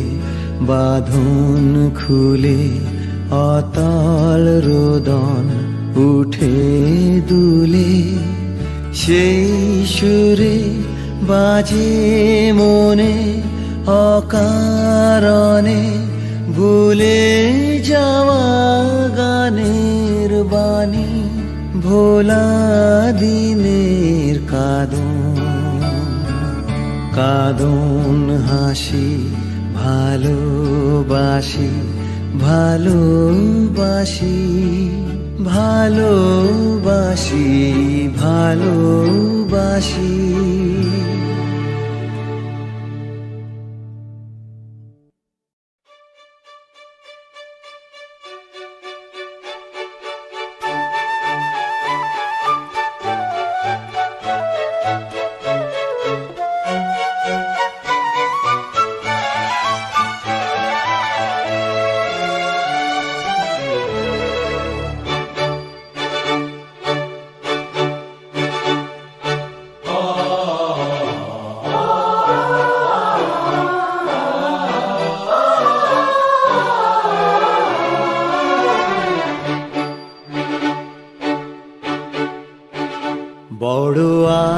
বাঁধন খুলে অতল রোদন উঠে দুলে। সেই সুরে বাজে মনে অকারণে ভুলে যাওয়া গানের বাণী, ভোলা দিনের কাঁদন হাসি, ভালোবাসি ভালোবাসি ভালোবাসি ভালোবাসি। বড়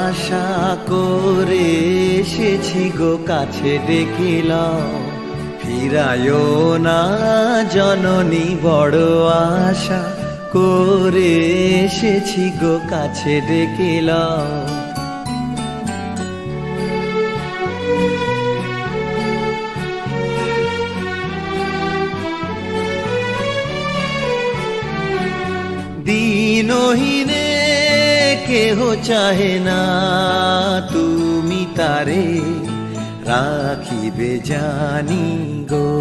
আশা করে এসেছি গো কাছে ডেকিলাম, ফিরায়ও না জননী। বড় আশা করে এসেছি গো কাছে ডেকিলাম। দিনহীনে কেহ চাহে না তুমি তারে রাখিবে জানি গো।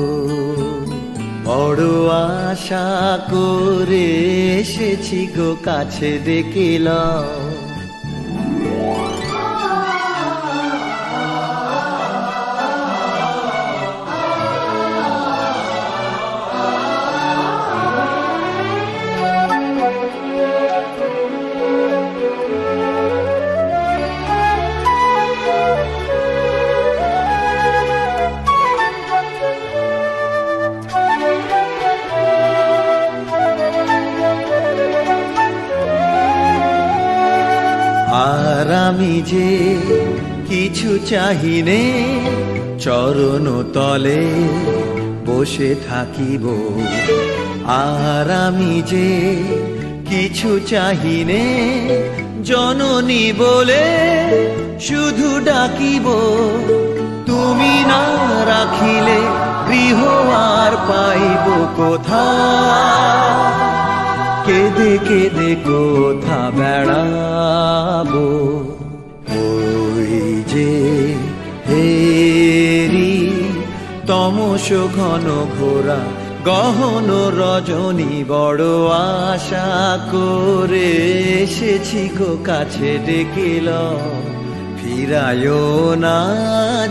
বড় আশা করে এসেছি গো কাছে ডেকিলাম। আর আমি যে কিছু চাহিনে, চরণ তলে বসে থাকিব। আর আমি যে কিছু চাহিনে, জননী বলে শুধু ডাকিব। তুমি না রাখিলে গৃহ আর পাইব কোথা, কেঁদে কেঁদে কোথা বেড়াবো। ওই যে হেরি তমস ঘন ঘোরা গহন রজনী, বড় আশা করে এসেছি গো কাছে ডেকিলাম। ফিরায়ও না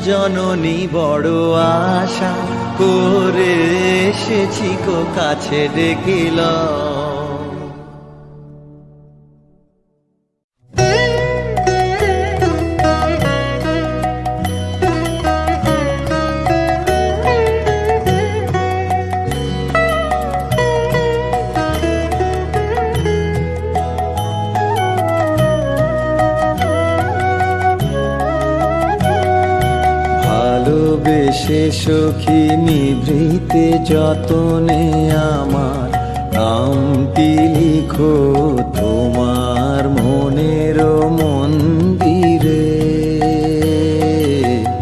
জননী, বড় আশা করে এসেছি গো কাছে ডেকিলাম। ভালোবেসে সখী নিভৃতে যতনে আমার নামটি লিখো তোমার মনের মন্দিরে।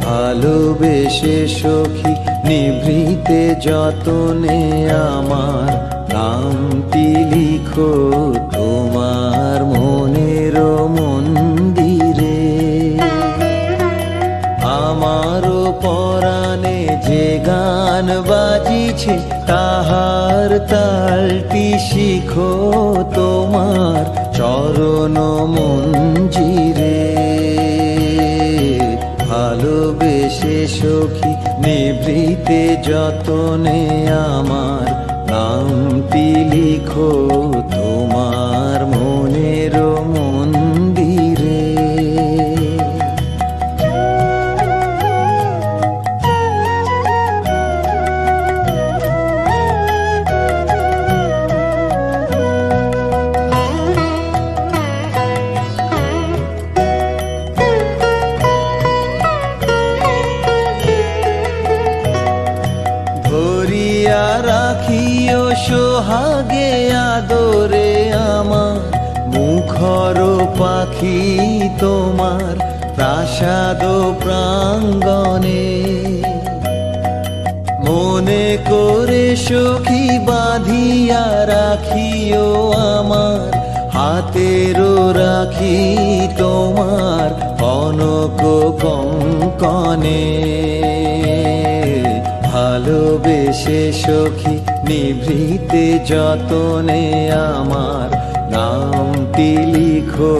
ভালোবেসে সখী নিভৃতে যতনে আমার নামটি লিখো তোমার মনের মন্দিরে। আমারও পরাণে যে গান বাজিছে, তাহার তালটি শিখো তোমার চরণ মঞ্জিরে। ভালোবেসে সখী নিভৃতে যতনে আমার নামটি লিখো তোমার মনের মন্দিরে। মুখর পাখি তোমার প্রাসাদ প্রাঙ্গণে, মনে করে সখী বাঁধিয়া রাখিও আমার হাতের রাখি তোমার কনক কঙ্কনে। ভালোবেসে সখী নিভৃতে যতনে আমার নামটি লিখো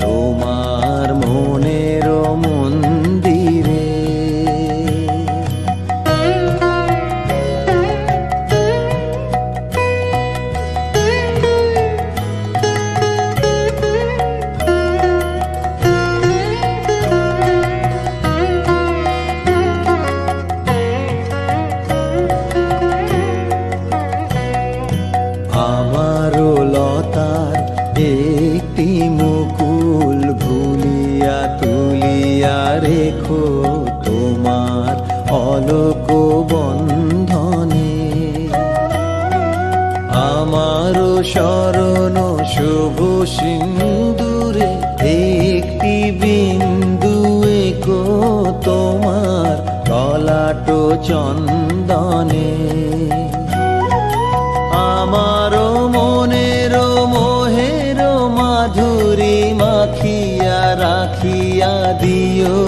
তোমার মনের মন্দিরে। আমারও লতার একটি মুকুল ভুলিয়া তুলিয়া রেখো তোমার অলোক বন্ধনে। আমারও শরণ শুভ সিন্দুরে একটি বিন্দু এঁকো তোমার ললাট চন্দনে। আমারও মনের মোহের মাধুরী মাখিয়া রাখিয়া দিও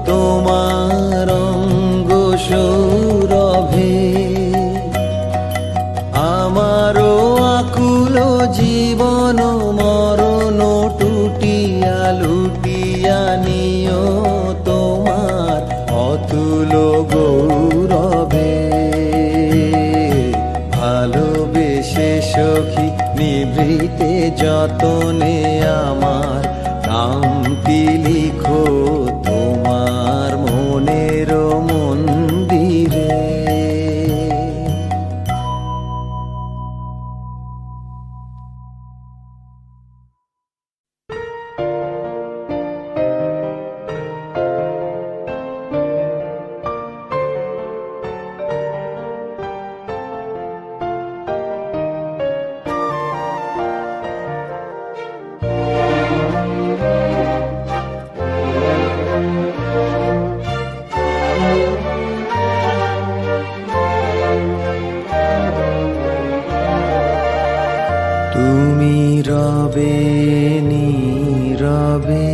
তোমার অঙ্গ সৌরভে। আমারও আকুল জীবন মরণ টুটিয়া লুটিয়া নিও তোমার অতুল গৌরবে। ভালোবেসে সখী নিভৃতে যতনে আমার নামটি লিখো তোমার মনের মন্দিরে। তুমি রবে নীরবে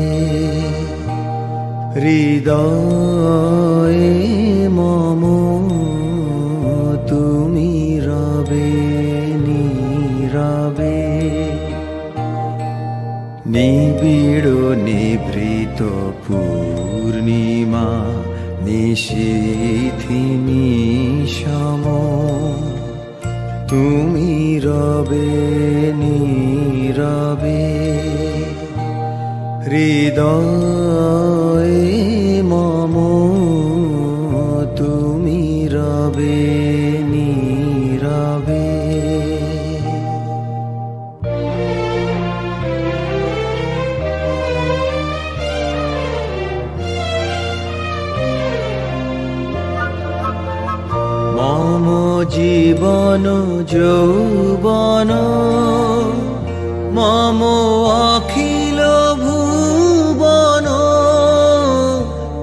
হৃদয়ে মম, তুমি রবে নীরবে নিবিড় নিভৃত পূর্ণিমা নিশীথি নিশম। তুমি রবে নীরবে হৃদয়ে মম, তুমি রবে নীরবে। মম জীবন যৌবন মম অখিল ভুবন,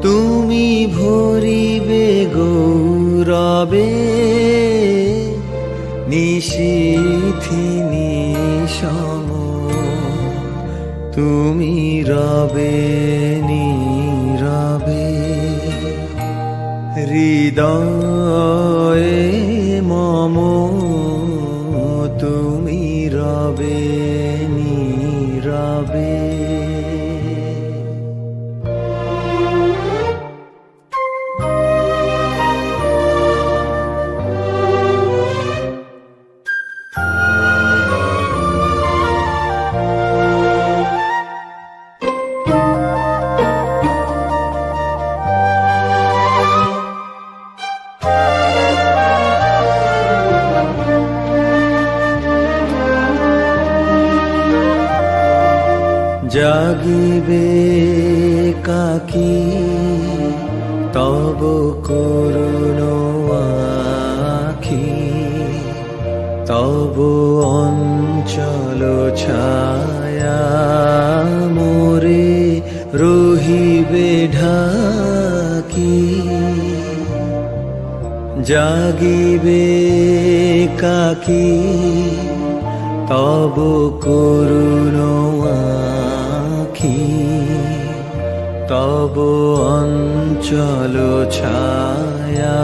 তুমি ভরিবে গৌরবে নিশীথি নিশম। তুমি রবে নীরবে হৃদয়ে মম, তুমি রবে নীরবে। জাগিবে কাকি তব করুণ আখি, তব অঞ্চ অঞ্চল ছায়া মোরে রহিবে ঢাকি, জাগিবে কাকি তব করুণ আখি, তব অঞ্চল ছায়া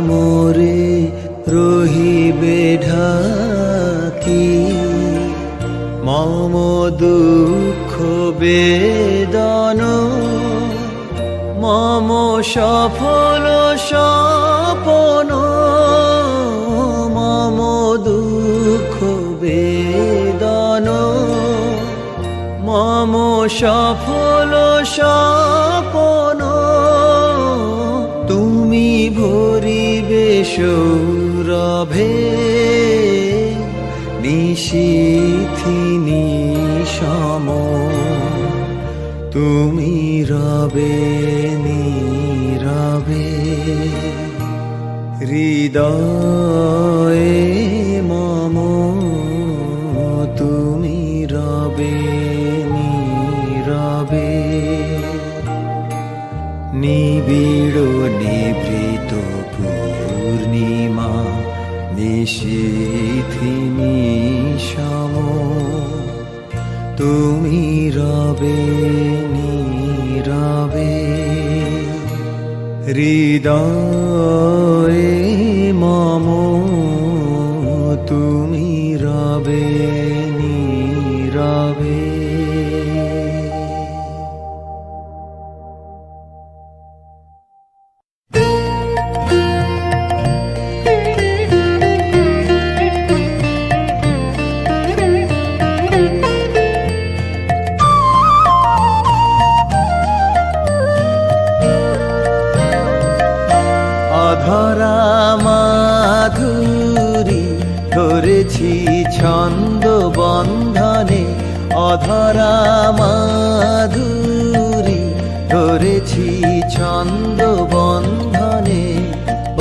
মোরে রহিবে ঢাকি। মম দুঃখ বেদন মম সফল স্বপন, মম দুঃখ বেদন মম সফল স্বপন, তুমি ভরিবে সৌরভে নিশীথি নিশম, তুমি রবে নীরবে হৃদয়ে মম, তুমি রবে নীরবে। নিবিড় নিভৃত পূর্ণিমা নিশীথি নিশম, তুমি রবে নীরবে হৃদয়ে মম, তুমি রবে নীরবে। অধরা মাধুরী ধরেছি ছন্দ বন্ধনে, অধরা মাধুরী ধরেছি ছন্দ বন্ধনে,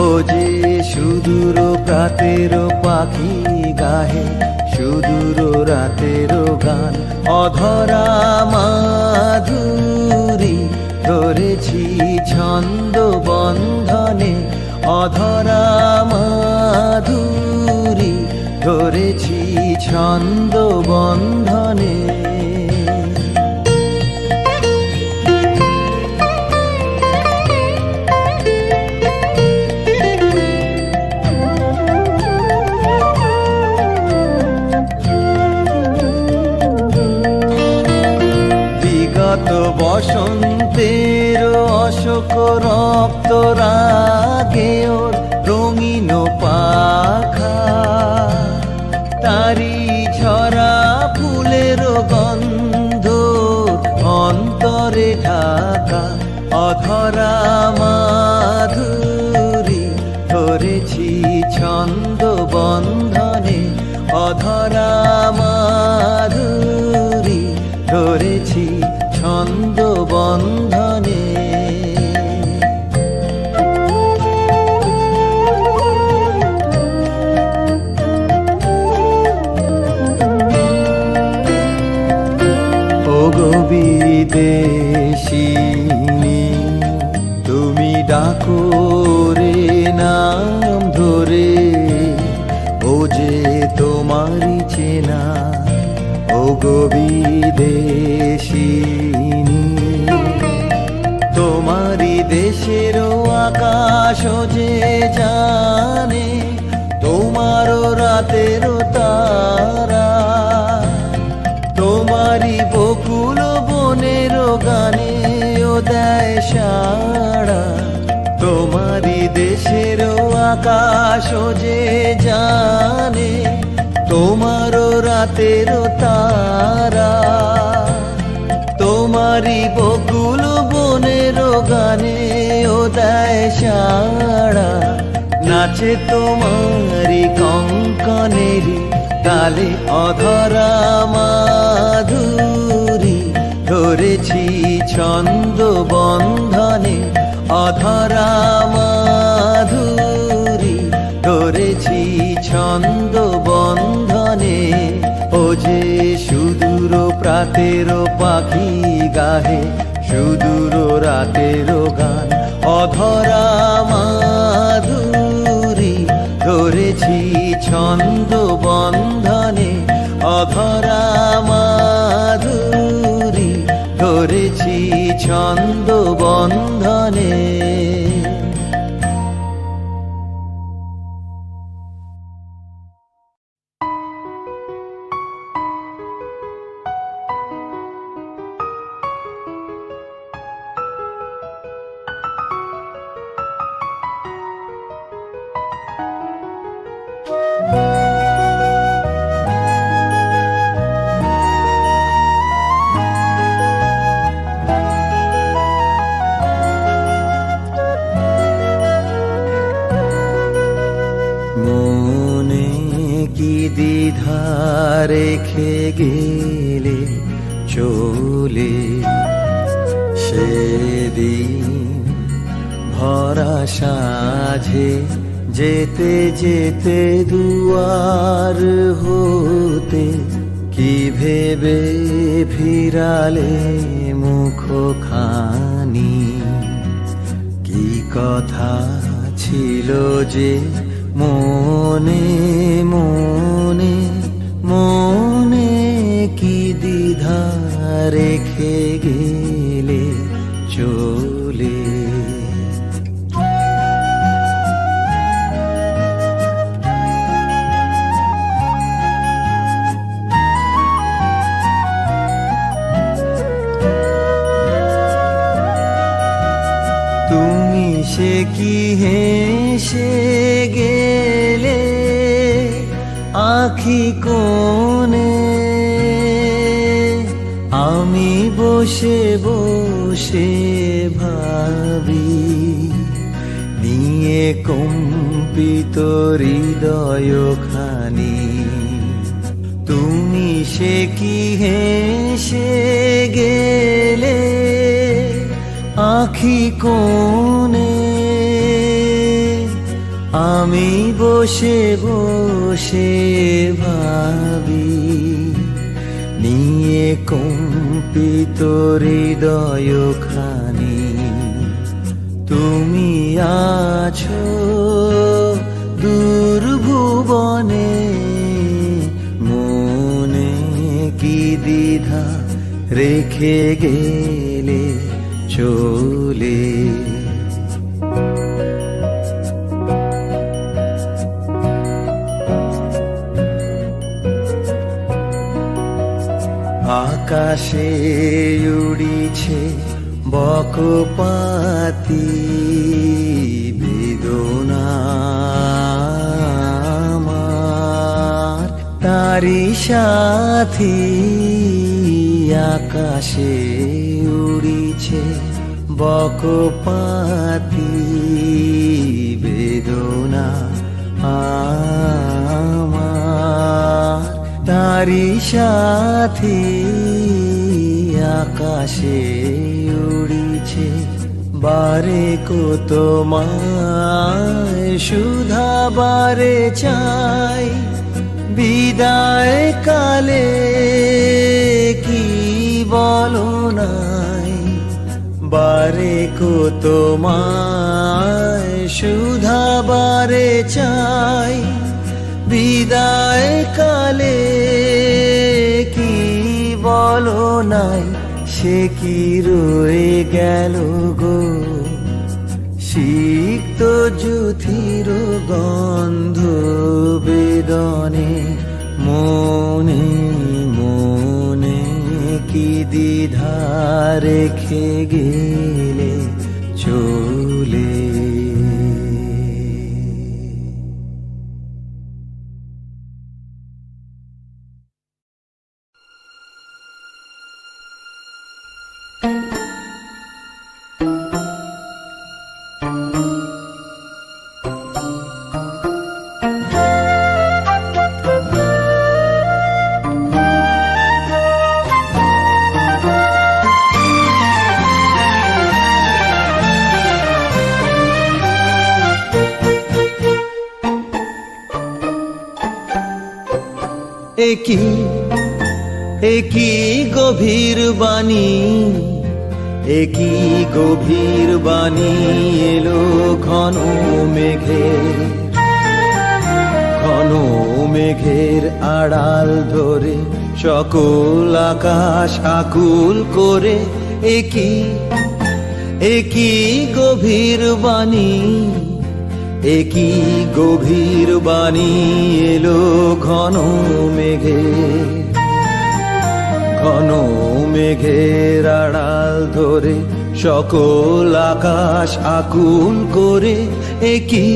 ও যে সুদূর প্রাতের পাখি গাহে সুদূর রাতের গান। অধরা মাধুরী ধরেছি ছন্দ বন্ধনে, অধরা মাধুরী ধরেছি ছন্দ বন্ধনে। বিগত বসন্তের অশোক রক্ত রাগে ওর রঙিন পাখা, তারি ঝরা ফুলের গন্ধ অন্তরে ঢাকা। অধরা মাধুরী ধরেছি ছন্দ বন্ধনে, অধরা মাধুরী ধরেছি ছন্দ বন্ধনে। ওগো বিদেশিনী তুমি ডাকো রে নাম ধরে, ও যে তোমারই চেনা। ওগো বিদেশিনী তোমারই দেশের আকাশ যে জানে, তোমারও রাতের তারা, তোমারই বকুল বনের গানে ও দেয় সাড়া। তোমারই দেশের আকাশ যে জানে, তোমারও রাতের তারা, তোমারই বকুল বনের গানে ও দেয় সাড়া। নাচে তোমারই কঙ্কনেরই তালে অধরা মাধুরী ধরেছি ছন্দ বন্ধনে, অধরা মাধুরী ধরেছি ছন্দ বন্ধনে। সুদূর প্রাতের পাখি গাহে সুদূর রাতের গান অধরা মাধুরী ধরেছি ছন্দ বন্ধনে অধরা মাধুরী ধরেছি ছন্দ বন্ধনে মনে কি দ্বিধা রেখে গেলে চলে সেদিন ভরা সাঝে যেতে যেতে দুয়ার হতে কি ভেবে ফিরালে মুখখানি কি কথা ছিল যে মনে মনে মনে কি দ্বিধা রেখে গেলে চলে তুমি সে কি হেসে গেলে আখি কোণে আমি বসে বসে ভাবি নিয়ে কম্পিত হৃদয়খানি তুমি সে কি হেসে গেলে আখি কোণে আমি বসে বসে ভাবি নিয়ে কম্পিত হৃদয়খানি তুমি আছো দুর্ভুবনে মনে কি দ্বিধা রেখে গেলে চলে আকাশে উড়িছে বকপাতি বেদনা আমার তারি সাথী আকাশে উড়িছে বকপাতি বেদনা আমার তারি সাথী আকাশে উড়িছে বারে কো তোমায় সুধা বারে চাই বিদায় কালে কি বলো নাই বারে কো তোমায় সুধা বারে চাই বিদায় কালে কি বলো নাই সে কি রয়ে গেল গো সিক্ত জ্যোতির গন্ধ বেদনে মনে মনে কি দ্বিধা রেখে গেলে চলে কি একই গভীর বাণী, একই গভীর বাণী এলো ঘন মেঘের, ঘন মেঘের আড়াল ধরে সকল আকাশ আকুল করে। একই একই গভীর বাণী, একই গভীর বাণী এলো ঘন মেঘের, ঘন মেঘের আড়াল ধরে সকল আকাশ আকুল করে। একই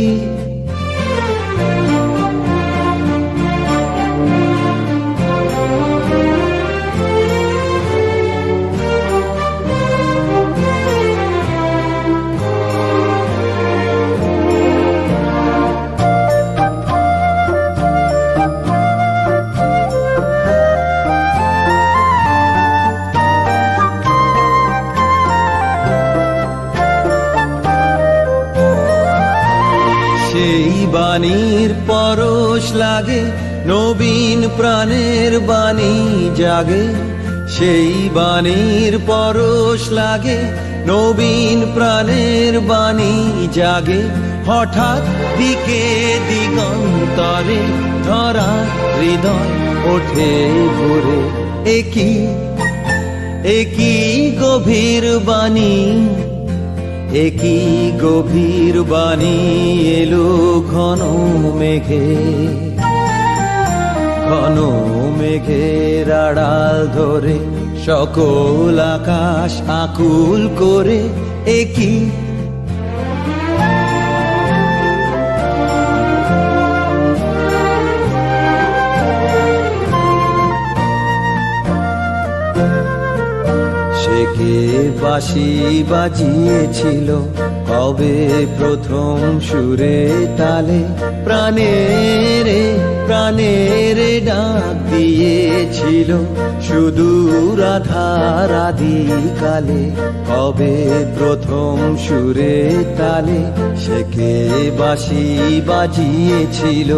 সেই বাণীর পরশ লাগে, নবীন প্রাণের বাণী জাগে। সেই বাণীর পরশ লাগে, নবীন প্রাণের বাণী জাগে। হঠাৎ দিকে দিগন্তরে ধরা হৃদয় ওঠে ভরে। একই একই গভীর বাণী, একই গভীর বাণী এলো ঘন মেঘে, ঘন মেঘের আড়াল ধরে সকল আকাশ আকুল করে। একই সে কে বাঁশি বাজিয়েছিল কবে প্রথম সুরে তালে, প্রাণের প্রাণের ডাক দিয়েছিল সুদূর আধার আদিকালে। কবে প্রথম সুরে তালে, সে কে বাঁশি বাজিয়েছিল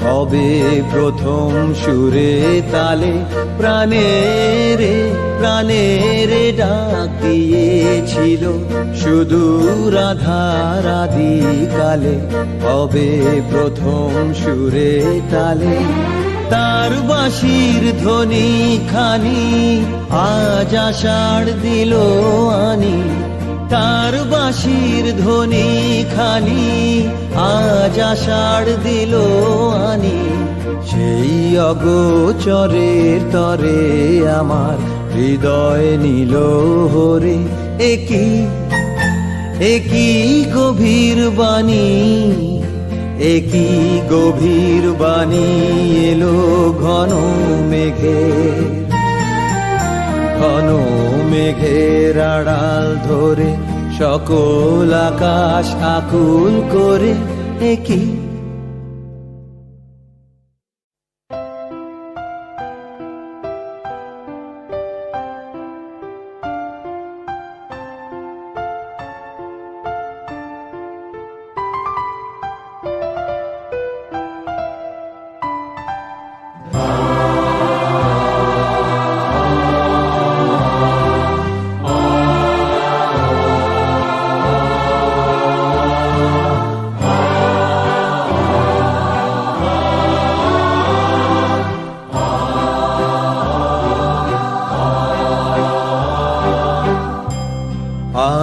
কবে প্রথম সুরে তালে, প্রাণের প্রাণের ডাক দিয়েছিল সুদূর আধার আদিকালে। কবে প্রথম সুরে তালে, তার বাঁশির ধ্বনি খানি আজ আষাঢ় দিল আনি। তার বাঁশির ধ্বনি খানি আজ আষাঢ় দিল আনি। সেই অগোচরের তরে আমার হৃদয় নিল হরে। একই একই গভীর বাণী, একই গভীর বাণী এলো ঘন মেঘের, ঘন মেঘের আড়াল ধরে সকল আকাশ আকুল করে। একই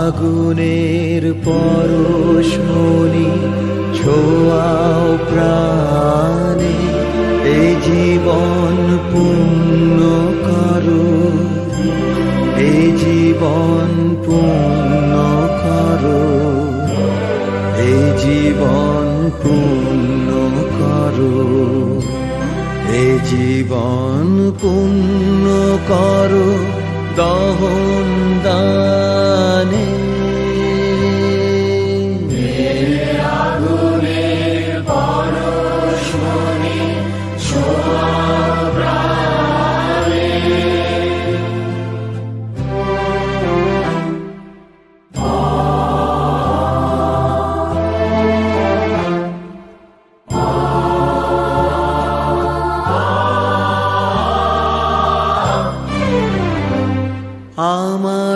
আগুনের পরশমণি ছোঁয়াও প্রাণে, এ জীবন পূর্ণ করো, এ জীবন পূর্ণ করো, এ জীবন পূর্ণ করো, এ জীবন পূর্ণ করো দহন দানে।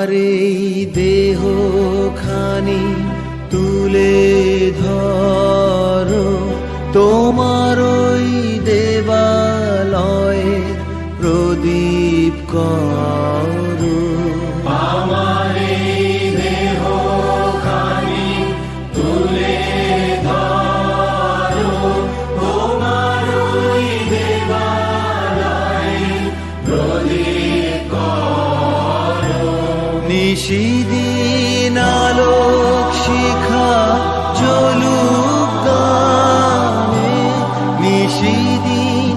আমার এই দেহ খানি তুলে ধরো, তোমার ওই দেবালয়ে প্রদীপ করো। আমার এই দেহ খানি তুলে ধরো, তোমার ওই দেবালয়ে প্রদীপ করো। নিশিদিন আলোক শিখা জ্বলুক গানে, নিশিদিন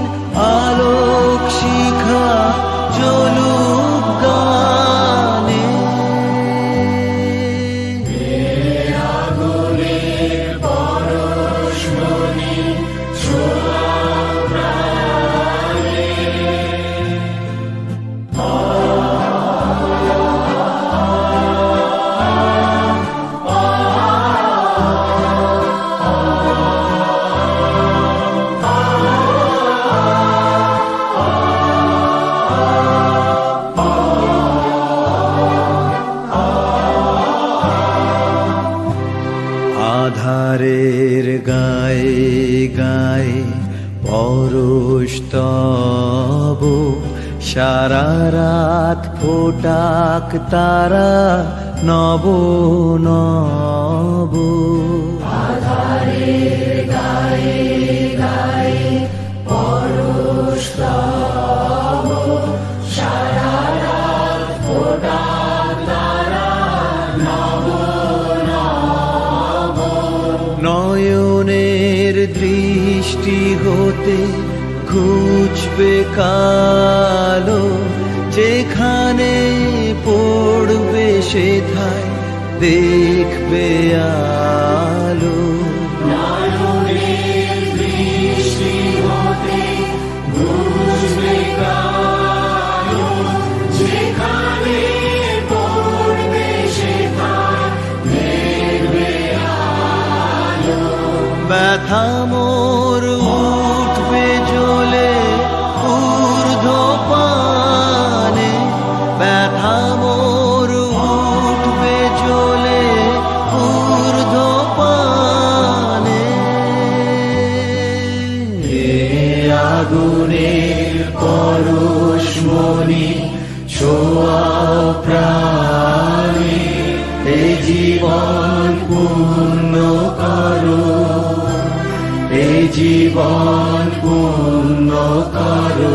আলোক শিখা জ্বলুক গানে। আগুনের পরশমণি ছোঁয়াও প্রাণে। আধারের গায়ে গায়ে পরশ তব, সারা রাত ফোটাক তারা নব নব। আধারের গায়ে গায়ে পরশ তব, সারা রাত ফোটাক তারা নব নব। নয়নের দৃষ্টি হতে ঘুচবে কালো, যেখানে পড়বে সেথায় দেখবে আলো। নয়নের দৃষ্টি হতে ঘুচবে কালো, যেখানে পড়বে সেখানে দেখবে আলো। ব্যথা মোর উঠবে জ্বলে ঊর্ধ্ব পানে, ব্যথা মোর উঠবে জ্বলে ঊর্ধ্ব পানে। আগুনের পরশমণি ছোঁয়াও প্রাণে, এই জীবন পূর্ণ করো, এই জীবন পূর্ণ করো।